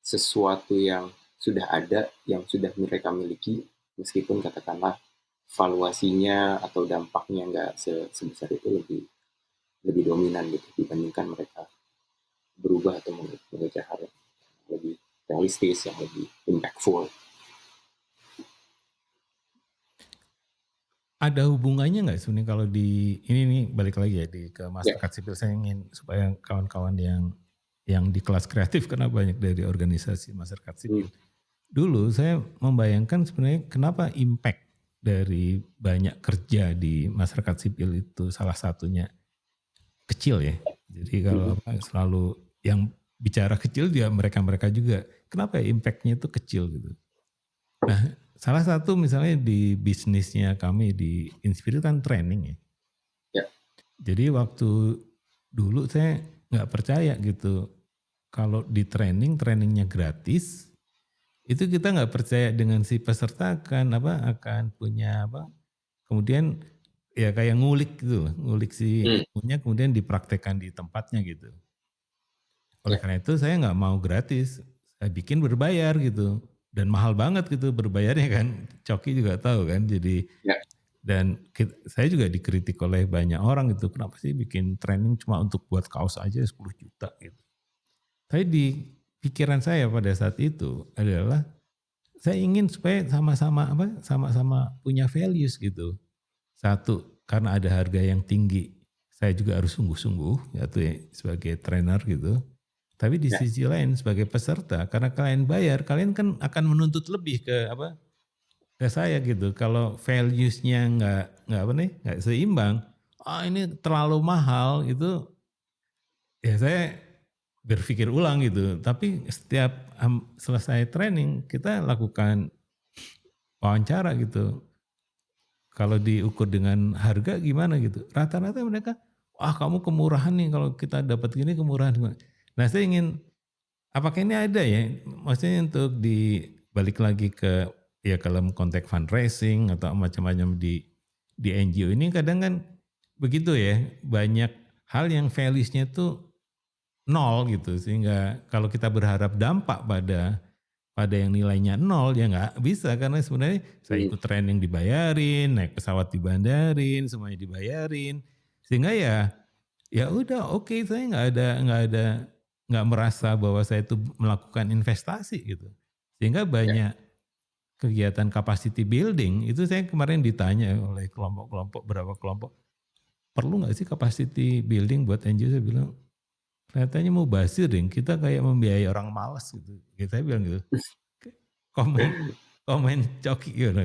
sesuatu yang sudah ada, yang sudah mereka miliki, meskipun katakanlah valuasinya atau dampaknya nggak sebesar itu, lebih lebih dominan gitu dibandingkan mereka berubah atau mengejar hal yang lebih realistis, yang lebih impactful. Ada hubungannya nggak sebenarnya kalau di ini nih balik lagi ya ke Ya, masyarakat sipil, saya ingin supaya kawan-kawan yang di kelas kreatif karena banyak dari organisasi masyarakat hmm, sipil. Dulu saya membayangkan sebenarnya kenapa impact dari banyak kerja di masyarakat sipil itu salah satunya kecil ya. Jadi kalau hmm, apa selalu yang bicara kecil dia mereka-mereka juga. Kenapa ya impactnya itu kecil gitu. Nah, salah satu misalnya di bisnisnya kami di Inspirit kan training ya. ya, Jadi waktu dulu saya nggak percaya gitu. Kalau di training, trainingnya gratis, itu kita nggak percaya dengan si peserta akan punya apa, kemudian ya kayak ngulik gitu loh, ngulik si hmm, ilmunya kemudian dipraktekkan di tempatnya gitu. Oleh ya, karena itu saya nggak mau gratis, saya bikin berbayar gitu. Dan mahal banget gitu berbayarnya kan, Coki juga tahu kan. Jadi ya, dan saya juga dikritik oleh banyak orang gitu, kenapa sih bikin training cuma untuk buat kaos aja 10 juta gitu. Tapi di pikiran saya pada saat itu adalah saya ingin supaya sama-sama punya values gitu. Satu, karena ada harga yang tinggi, saya juga harus sungguh-sungguh ya sebagai trainer gitu. Tapi di ya, sisi lain sebagai peserta, karena kalian bayar, kalian kan akan menuntut lebih ke saya gitu. Kalau values-nya nggak seimbang, ini terlalu mahal itu, ya saya berpikir ulang gitu. Tapi setiap selesai training kita lakukan wawancara gitu. Kalau diukur dengan harga gimana gitu. Rata-rata mereka, wah kamu kemurahan nih kalau kita dapat gini kemurahan. Nah saya ingin, apakah ini ada ya, maksudnya untuk balik lagi ke ya dalam konteks fundraising atau macam-macam di NGO ini kadang kan begitu ya, banyak hal yang values-nya tuh nol gitu, sehingga kalau kita berharap dampak pada yang nilainya nol ya nggak bisa, karena sebenarnya saya hmm, ikut training dibayarin, naik pesawat dibandarin, semuanya dibayarin, sehingga ya udah oke, saya nggak merasa bahwa saya itu melakukan investasi gitu. Sehingga ya, banyak kegiatan capacity building itu saya kemarin ditanya oleh kelompok-kelompok, berapa kelompok, perlu nggak sih capacity building buat NGO? Saya bilang kelihatannya mau basir deh, kita kayak membiayai orang malas gitu. Saya bilang gitu. Komen komen Coki gitu.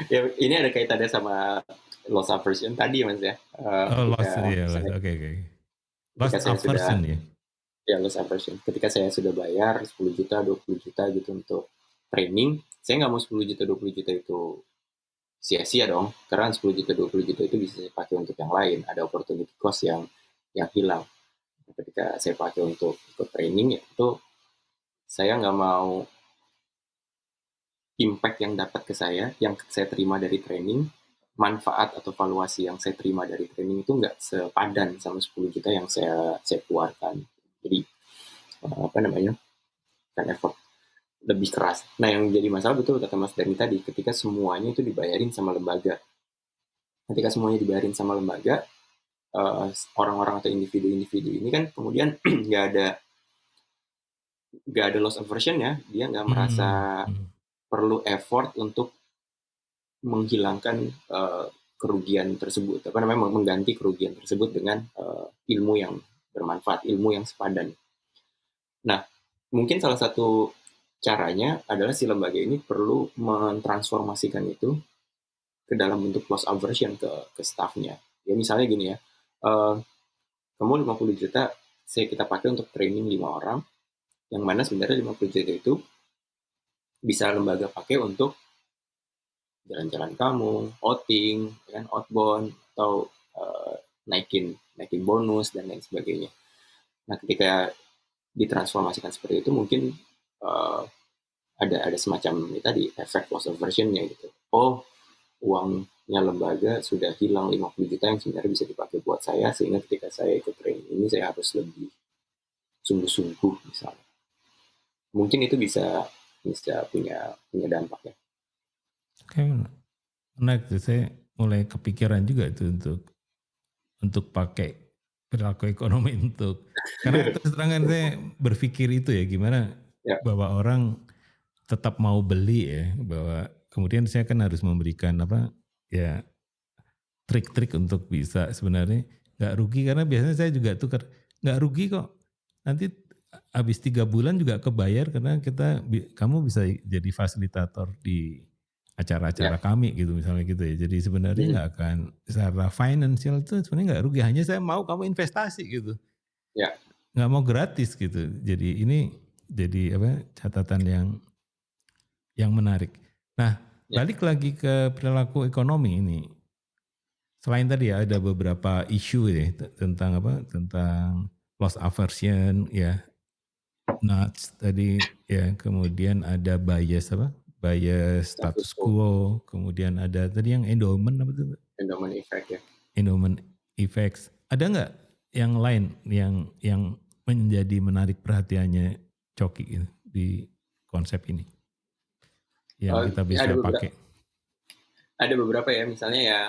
ya. Ini ada kaitannya sama loss aversion tadi mas ya. Oh loss Ketika ya, loss, misalnya oke oke. ketika Loss saya sudah aversion ya. ya loss aversion, ketika saya sudah bayar 10 juta 20 juta gitu untuk training, saya nggak mau 10 juta 20 juta itu sia-sia dong, karena 10 juta 20 juta itu bisa saya pakai untuk yang lain, ada opportunity cost yang hilang. Ketika saya pakai untuk ikut training ya itu saya nggak mau impact yang dapat ke saya, yang saya terima dari training, manfaat atau valuasi yang saya terima dari training itu nggak sepadan sama 10 juta yang saya keluarkan. Jadi apa namanya, kan effort lebih keras. Nah, yang jadi masalah betul kata Mas Dani tadi, ketika semuanya itu dibayarin sama lembaga. Ketika semuanya dibayarin sama lembaga, orang-orang atau individu-individu ini kan kemudian nggak ada loss aversion ya, dia nggak merasa Mhm, mhm. perlu effort untuk menghilangkan, kerugian tersebut, apa namanya, mengganti kerugian tersebut dengan, ilmu yang bermanfaat, ilmu yang sepadan. Nah, mungkin salah satu caranya adalah si lembaga ini perlu mentransformasikan itu ke dalam bentuk loss aversion ke staff-nya. Ya misalnya gini ya, eee, kamu 50 juta kita pakai untuk training 5 orang, yang mana sebenarnya 50 juta itu bisa lembaga pakai untuk jalan-jalan kamu, outing, ya kan, outbound, atau naikin naikin bonus dan lain sebagainya. Nah, ketika ditransformasikan seperti itu mungkin uh, ada semacam ini tadi efek loss aversion-nya gitu. Oh, uangnya lembaga sudah hilang 50 juta yang sebenarnya bisa dipakai buat saya, sehingga ketika saya ikut training ini saya harus lebih sungguh-sungguh misalnya. Mungkin itu bisa bisa punya punya dampak ya. Oke, menarik tuh, saya mulai kepikiran juga itu untuk pakai perilaku ekonomi untuk, karena terus terang kan saya berpikir itu ya, gimana Ya, bahwa orang tetap mau beli ya, bahwa kemudian saya kan harus memberikan apa, ya trik-trik untuk bisa sebenarnya nggak rugi, karena biasanya saya juga tukar, nggak rugi kok, nanti habis 3 bulan juga kebayar karena kamu bisa jadi fasilitator di ya. acara-acara kami gitu misalnya gitu ya. Jadi sebenarnya Mhm. nggak akan secara financial itu sebenarnya nggak rugi, hanya saya mau kamu investasi gitu, Ya, nggak mau gratis gitu. Jadi ini jadi apa, catatan yang menarik. Nah, ya. balik lagi ke perilaku ekonomi ini. Selain tadi ya ada beberapa isu ya tentang apa, tentang loss aversion ya, nudge tadi ya, kemudian ada bias apa, bias Status status quo, quo, kemudian ada tadi yang endowment apa tuh, endowment effect ya. endowment effects. Ada nggak yang lain yang menjadi menarik perhatiannya Coki gitu di konsep ini yang kita Ya bisa pakai? ada beberapa ya, misalnya ya,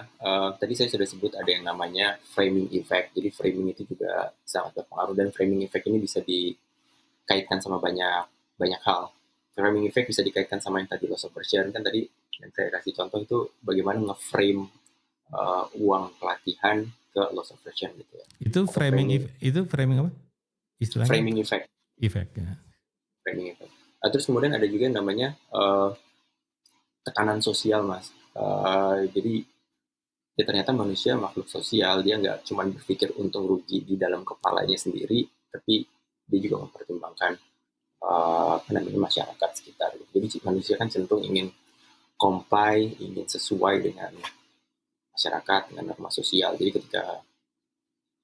tadi saya sudah sebut ada yang namanya framing effect. Jadi framing itu juga sangat berpengaruh dan framing effect ini bisa dikaitkan sama banyak banyak hal. Framing effect bisa dikaitkan sama yang tadi loss aversion, kan tadi yang saya kasih contoh itu bagaimana nge-frame, uang pelatihan ke loss aversion gitu ya, atau Itu framing apa istilahnya? framing effect Effect ya. framing effect. Terus kemudian ada juga yang namanya, tekanan sosial, Mas. Jadi ya ternyata manusia makhluk sosial, dia nggak cuma berpikir untung rugi di dalam kepalanya sendiri, tapi dia juga mempertimbangkan apa namanya, masyarakat sekitar. Jadi manusia kan cenderung ingin comply, ingin sesuai dengan masyarakat, dengan norma sosial. Jadi ketika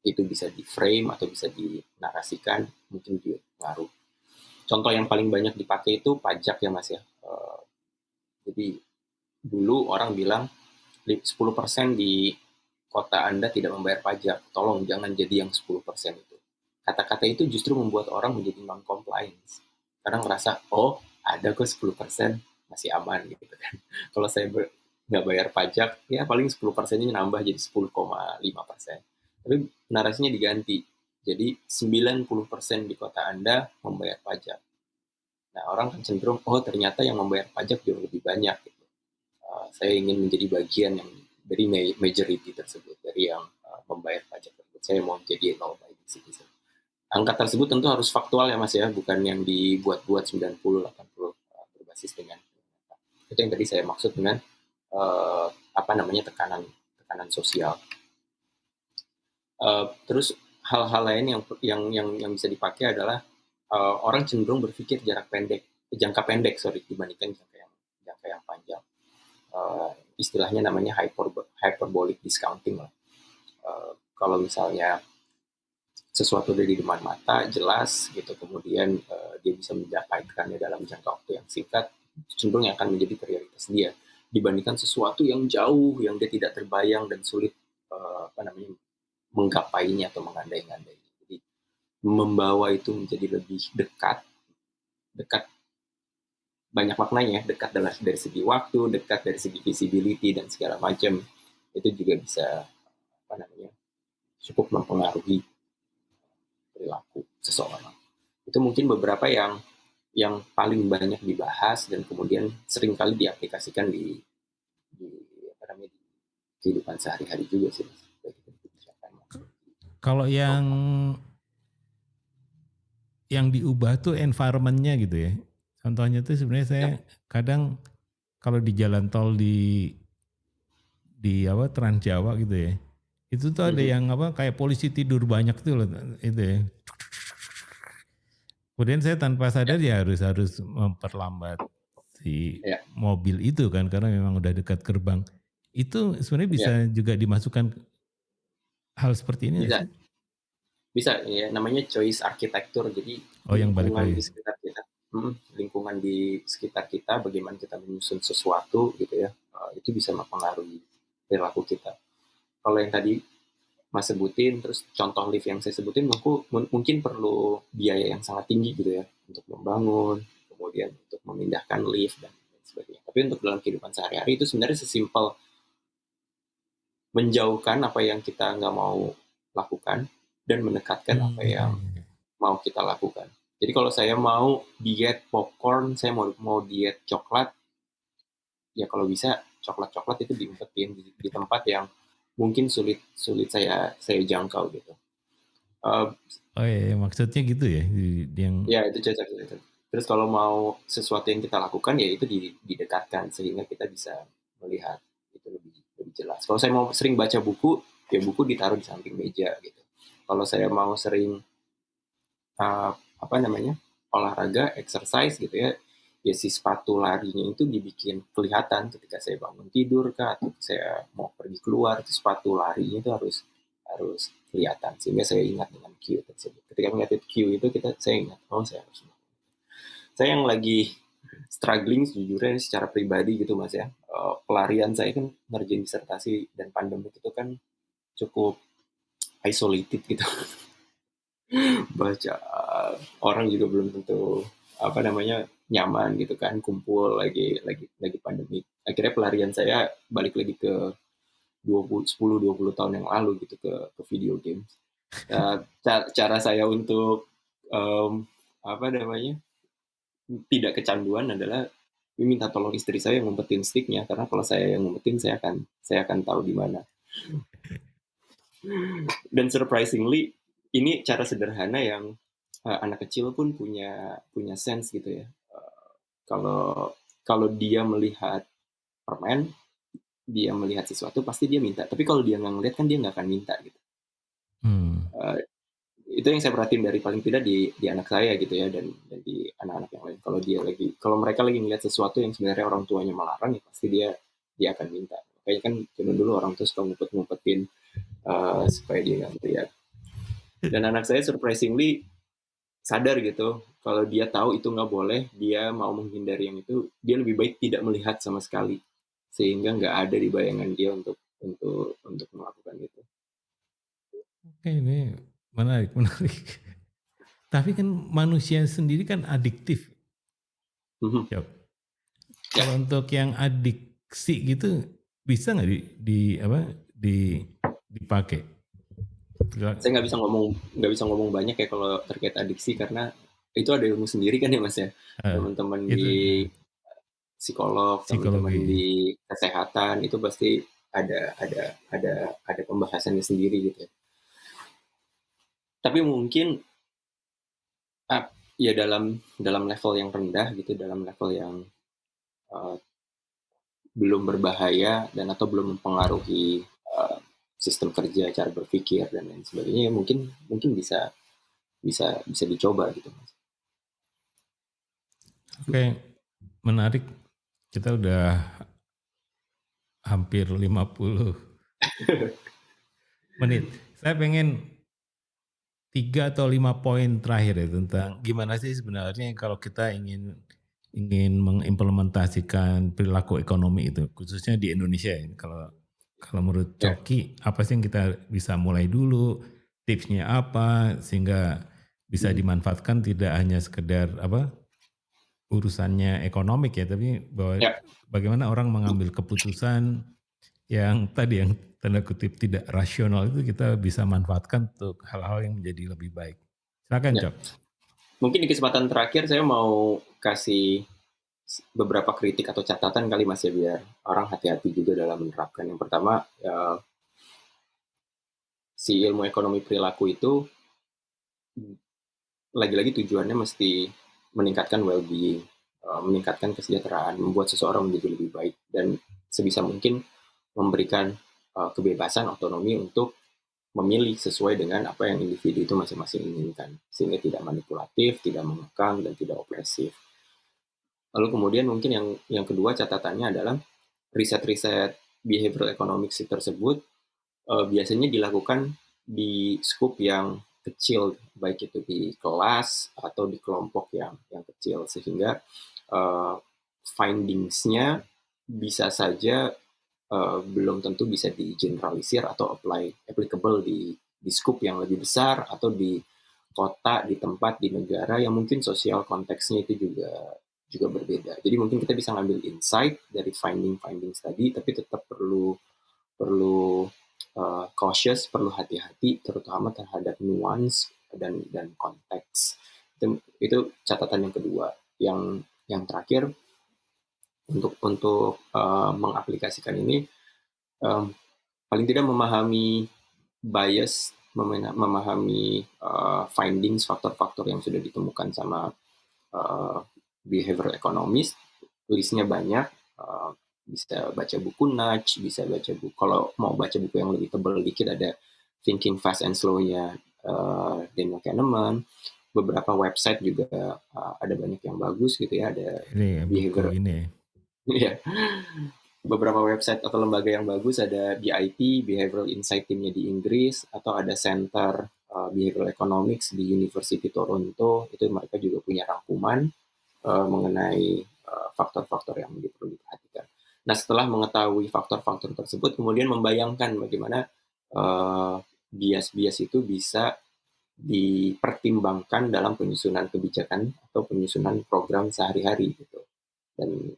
itu bisa di frame atau bisa dinarasikan, mungkin dia pengaruh. Contoh yang paling banyak dipakai itu pajak ya Mas ya. Jadi dulu orang bilang 10% di kota Anda tidak membayar pajak, tolong jangan jadi yang 10% itu. Kata-kata itu justru membuat orang menjadi non-compliance. Karena ngerasa, oh ada kok 10%, masih aman gitu kan. Kalau saya nggak bayar pajak, ya paling 10%-nya nambah jadi 10,5%. Tapi narasinya diganti. Jadi 90% di kota Anda membayar pajak. Nah orang kan cenderung, oh ternyata yang membayar pajak jauh lebih banyak gitu. Saya ingin menjadi bagian yang dari majority tersebut, dari yang membayar pajak tersebut. Saya mau jadi law abiding citizen. Angka tersebut tentu harus faktual ya Mas ya, bukan yang dibuat-buat 90, 80 berbasis dengan itu yang tadi saya maksud dengan apa namanya, tekanan tekanan sosial. Terus hal-hal lain yang bisa dipakai adalah orang cenderung berpikir jangka pendek sorry dibandingkan jangka yang panjang. Istilahnya namanya hyperbolic discounting lah. Kalau misalnya sesuatu ada di depan mata jelas gitu, kemudian dia bisa mendapatkannya dalam jangka waktu yang singkat, cenderung yang akan menjadi prioritas dia dibandingkan sesuatu yang jauh yang dia tidak terbayang dan sulit apa namanya, menggapainya atau mengandai-ngandai. Jadi membawa itu menjadi lebih dekat dekat banyak maknanya, dekat dari segi waktu, dekat dari segi visibility dan segala macam. Itu juga bisa apa namanya cukup mempengaruhi perilaku seseorang. Itu mungkin beberapa yang paling banyak dibahas dan kemudian sering kali diaplikasikan di apa namanya di kehidupan sehari-hari juga sih. Baik itu kebijakan maupun Kalau yang program. diubah tuh environment-nya gitu ya. Contohnya tuh sebenarnya saya Ya, kadang kalau di jalan tol di apa Trans Jawa gitu ya. Itu tuh ada mhm, yang apa kayak polisi tidur banyak tuh loh itu ya. Kemudian saya tanpa ya, sadar ya harus harus memperlambat si ya, mobil itu kan karena memang udah dekat gerbang. Itu sebenarnya bisa ya, juga dimasukkan hal seperti ini nggak bisa sih? bisa ya namanya choice arsitektur. Jadi Oh yang balik lingkungan di lagi. sekitar kita, lingkungan di sekitar kita, bagaimana kita menyusun sesuatu gitu ya, itu bisa mempengaruhi perilaku kita. Kalau yang tadi Mas sebutin, terus contoh lift yang saya sebutin, mungkin perlu biaya yang sangat tinggi gitu ya, untuk membangun, kemudian untuk memindahkan lift dan lain sebagainya. Tapi untuk dalam kehidupan sehari-hari itu sebenarnya sesimpel menjauhkan apa yang kita nggak mau lakukan dan mendekatkan apa Iya, yang iya. mau kita lakukan. Jadi kalau saya mau diet popcorn, saya mau diet coklat, ya kalau bisa coklat-coklat itu diumpetin di tempat yang mungkin sulit sulit saya jangkau gitu. Uh, Oh iya, iya, maksudnya gitu ya yang Ya itu cocok gitu. Terus kalau mau sesuatu yang kita lakukan ya itu didekatkan sehingga kita bisa melihat itu lebih lebih jelas. Kalau saya mau sering baca buku, ya buku ditaruh di samping meja gitu. Kalau saya mau sering apa namanya olahraga, exercise gitu ya, ya si sepatu larinya itu dibikin kelihatan ketika saya bangun tidur kah atau saya mau pergi keluar, itu sepatu larinya itu harus harus kelihatan sehingga saya ingat dengan cue tersebut. Ketika melihat cue itu saya ingat oh saya harus. Saya yang lagi struggling sejujurnya secara pribadi gitu Mas ya. Pelarian saya kan ngerjain disertasi dan pandemi itu kan cukup isolated gitu. Baca orang juga belum tentu apa namanya nyaman gitu kan kumpul lagi pandemi. Akhirnya pelarian saya balik lagi ke 10-20 tahun yang lalu gitu ke video game. Cara saya untuk um, apa namanya tidak kecanduan adalah minta tolong istri saya yang ngumpetin sticknya karena kalau saya yang ngumpetin saya akan tahu di mana. Dan surprisingly ini cara sederhana yang anak kecil pun punya sense gitu ya. Kalau kalau dia melihat permen, dia melihat sesuatu pasti dia minta. Tapi kalau dia nggak ngeliat kan dia nggak akan minta gitu. hmm. Uh, itu yang saya perhatiin dari paling tidak di anak saya gitu ya dan di anak-anak yang lain. Kalau mereka lagi ngeliat sesuatu yang sebenarnya orang tuanya melarang ya pasti dia akan minta. Kayaknya kan zaman dulu orang tuh suka ngumpet-ngumpetin supaya dia nggak melihat. Dan anak saya surprisingly sadar gitu kalau dia tahu itu nggak boleh, dia mau menghindari yang itu, dia lebih baik tidak melihat sama sekali sehingga nggak ada di bayangan dia untuk melakukan itu. Oke ini menarik menarik. Tapi kan manusia sendiri kan adiktif. Mhm. Yap. Ya, Kalau untuk yang adiksi gitu bisa nggak di apa dipakai? saya nggak bisa ngomong banyak ya kalau terkait adiksi karena itu ada ilmu sendiri kan ya mas ya. Eh, Teman-teman itu di psikolog, teman-teman psikologi. di kesehatan itu pasti ada pembahasannya sendiri gitu ya. Tapi mungkin ya dalam dalam level yang rendah gitu, dalam level yang uh, belum berbahaya dan atau belum mempengaruhi uh, sistem kerja, cara berpikir dan lain sebagainya, ya mungkin mungkin bisa bisa bisa dicoba gitu mas. Oke, menarik. Kita udah hampir 50 menit. Saya pengen 3 atau 5 poin terakhir ya tentang gimana sih sebenarnya kalau kita ingin ingin mengimplementasikan perilaku ekonomi itu, khususnya di Indonesia ya. Kalau kalau menurut Ya, Coki, apa sih yang kita bisa mulai dulu? Tipsnya apa sehingga bisa mhm, dimanfaatkan tidak hanya sekedar apa urusannya ekonomik ya, tapi bahwa Ya, bagaimana orang mengambil keputusan yang tadi yang tanda kutip tidak rasional itu kita bisa manfaatkan untuk hal-hal yang menjadi lebih baik. Silakan, ya. Cok. Mungkin di kesempatan terakhir saya mau kasih beberapa kritik atau catatan kali Mas ya, biar orang hati-hati juga dalam menerapkan. Yang pertama, si ilmu ekonomi perilaku itu lagi-lagi tujuannya mesti meningkatkan well-being, meningkatkan kesejahteraan, membuat seseorang menjadi lebih baik, dan sebisa mungkin memberikan kebebasan otonomi untuk memilih sesuai dengan apa yang individu itu masing-masing inginkan, sehingga tidak manipulatif, tidak mengekang, dan tidak opresif. Lalu kemudian mungkin yang kedua catatannya adalah riset-riset behavioral economics tersebut biasanya dilakukan di skup yang kecil, baik itu di kelas atau di kelompok yang kecil, sehingga uh, findings-nya bisa saja belum tentu bisa di-generalisir atau applicable di skup yang lebih besar, atau di kota, di tempat, di negara yang mungkin sosial konteksnya itu juga juga berbeda. Jadi mungkin kita bisa ngambil insight dari findings tadi, tapi tetap perlu perlu cautious, perlu hati-hati, terutama terhadap nuance dan konteks. Itu catatan yang kedua. Yang terakhir, untuk mengaplikasikan ini, um, paling tidak memahami bias, memahami findings, faktor-faktor yang sudah ditemukan sama uh, behavioral economist. Listnya banyak, bisa baca buku Nudge, bisa baca buku, kalau mau baca buku yang lebih tebal dikit ada Thinking Fast and Slow-nya Daniel Kahneman. Beberapa website juga ada banyak yang bagus gitu ya, ada Ini ya, buku behavior. ini. Ya, beberapa website atau lembaga yang bagus, ada BIP, Behavioral Insight Teamnya di Inggris, atau ada Center Behavioral Economics di University Toronto. Itu mereka juga punya rangkuman mengenai faktor-faktor yang perlu diperhatikan. Nah, setelah mengetahui faktor-faktor tersebut, kemudian membayangkan bagaimana bias-bias itu bisa dipertimbangkan dalam penyusunan kebijakan atau penyusunan program sehari-hari gitu. Dan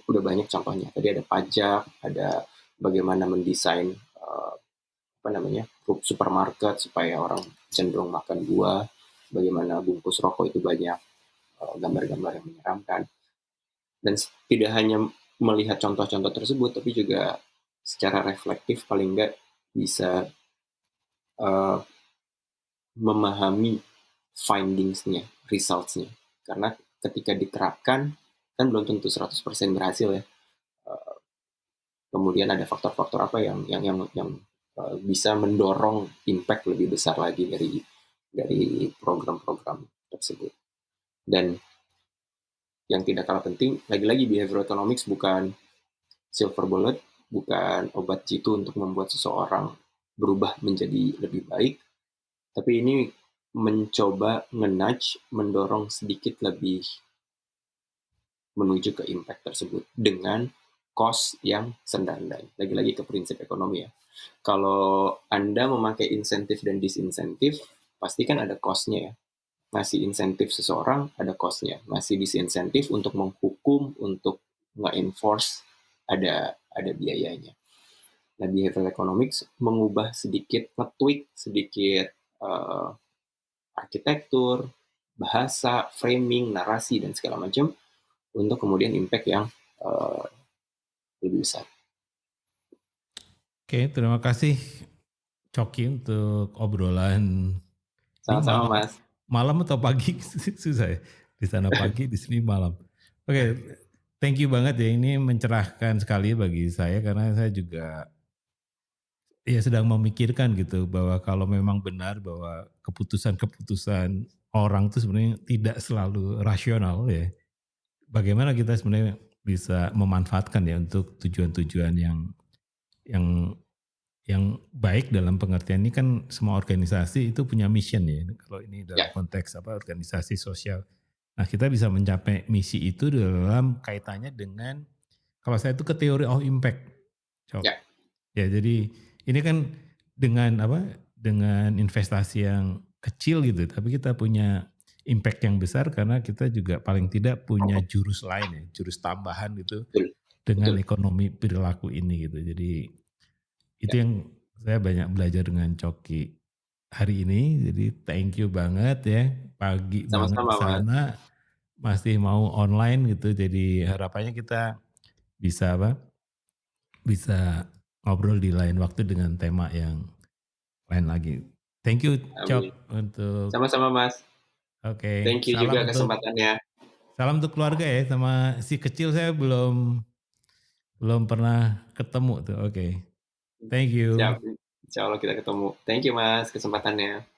udah banyak contohnya. Tadi ada pajak, ada bagaimana mendesain apa namanya supermarket supaya orang cenderung makan buah, bagaimana bungkus rokok itu banyak gambar-gambar yang menyeramkan. Dan tidak hanya melihat contoh-contoh tersebut, tapi juga secara reflektif paling nggak bisa uh, memahami findings-nya, results-nya. Karena ketika diterapkan, kan belum tentu 100% berhasil ya. Uh, Kemudian ada faktor-faktor apa yang bisa mendorong impact lebih besar lagi dari program-program tersebut. Dan yang tidak kalah penting, lagi-lagi behavioral economics bukan silver bullet, bukan obat jitu untuk membuat seseorang berubah menjadi lebih baik, tapi ini mencoba nge-nudge, mendorong sedikit lebih menuju ke impact tersebut dengan cost yang sendanai. Lagi-lagi ke prinsip ekonomi ya. Kalau Anda memakai insentif dan disinsentif, pasti kan ada cost-nya ya. Ngasih insentif seseorang ada cost-nya. Ngasih disinsentif untuk menghukum, untuk nge-enforce, ada biayanya. Nah, behavioral economics mengubah sedikit, nge-tweak sedikit uh, arsitektur, bahasa, framing, narasi, dan segala macam untuk kemudian impact yang uh, lebih besar. Oke, terima kasih Coki untuk obrolan ini Sama-sama, malam Mas. malam atau pagi susah ya. Di sana pagi, di sini malam. Oke, thank you banget ya, ini mencerahkan sekali bagi saya karena saya juga ya sedang memikirkan gitu bahwa kalau memang benar bahwa keputusan-keputusan orang itu sebenarnya tidak selalu rasional ya. Bagaimana kita sebenarnya bisa memanfaatkan ya untuk tujuan-tujuan yang yang baik dalam pengertian ini kan semua organisasi itu punya mission ya. Kalau ini dalam Ya, konteks apa organisasi sosial. Nah, kita bisa mencapai misi itu dalam kaitannya dengan kalau saya itu ke teori of impact. Cok. ya, Ya, jadi ini kan dengan apa? Dengan investasi yang kecil gitu, tapi kita punya impact yang besar karena kita juga paling tidak punya jurus lain ya, jurus tambahan gitu Betul, dengan betul. ekonomi perilaku ini gitu. Jadi itu Ya, yang saya banyak belajar dengan Coki hari ini. Jadi thank you banget ya. Pagi banget di sama-sama Mas. sana masih mau online gitu. Jadi harapannya kita bisa apa? Bisa ngobrol di lain waktu dengan tema yang lain lagi. Thank you Amin. Cok untuk Sama-sama Mas. oke, Thank you juga kesempatannya. salam untuk keluarga ya sama si kecil saya belum belum pernah ketemu tuh. Oke. Thank Siap, you. insyaallah kita ketemu. Thank you Mas kesempatannya.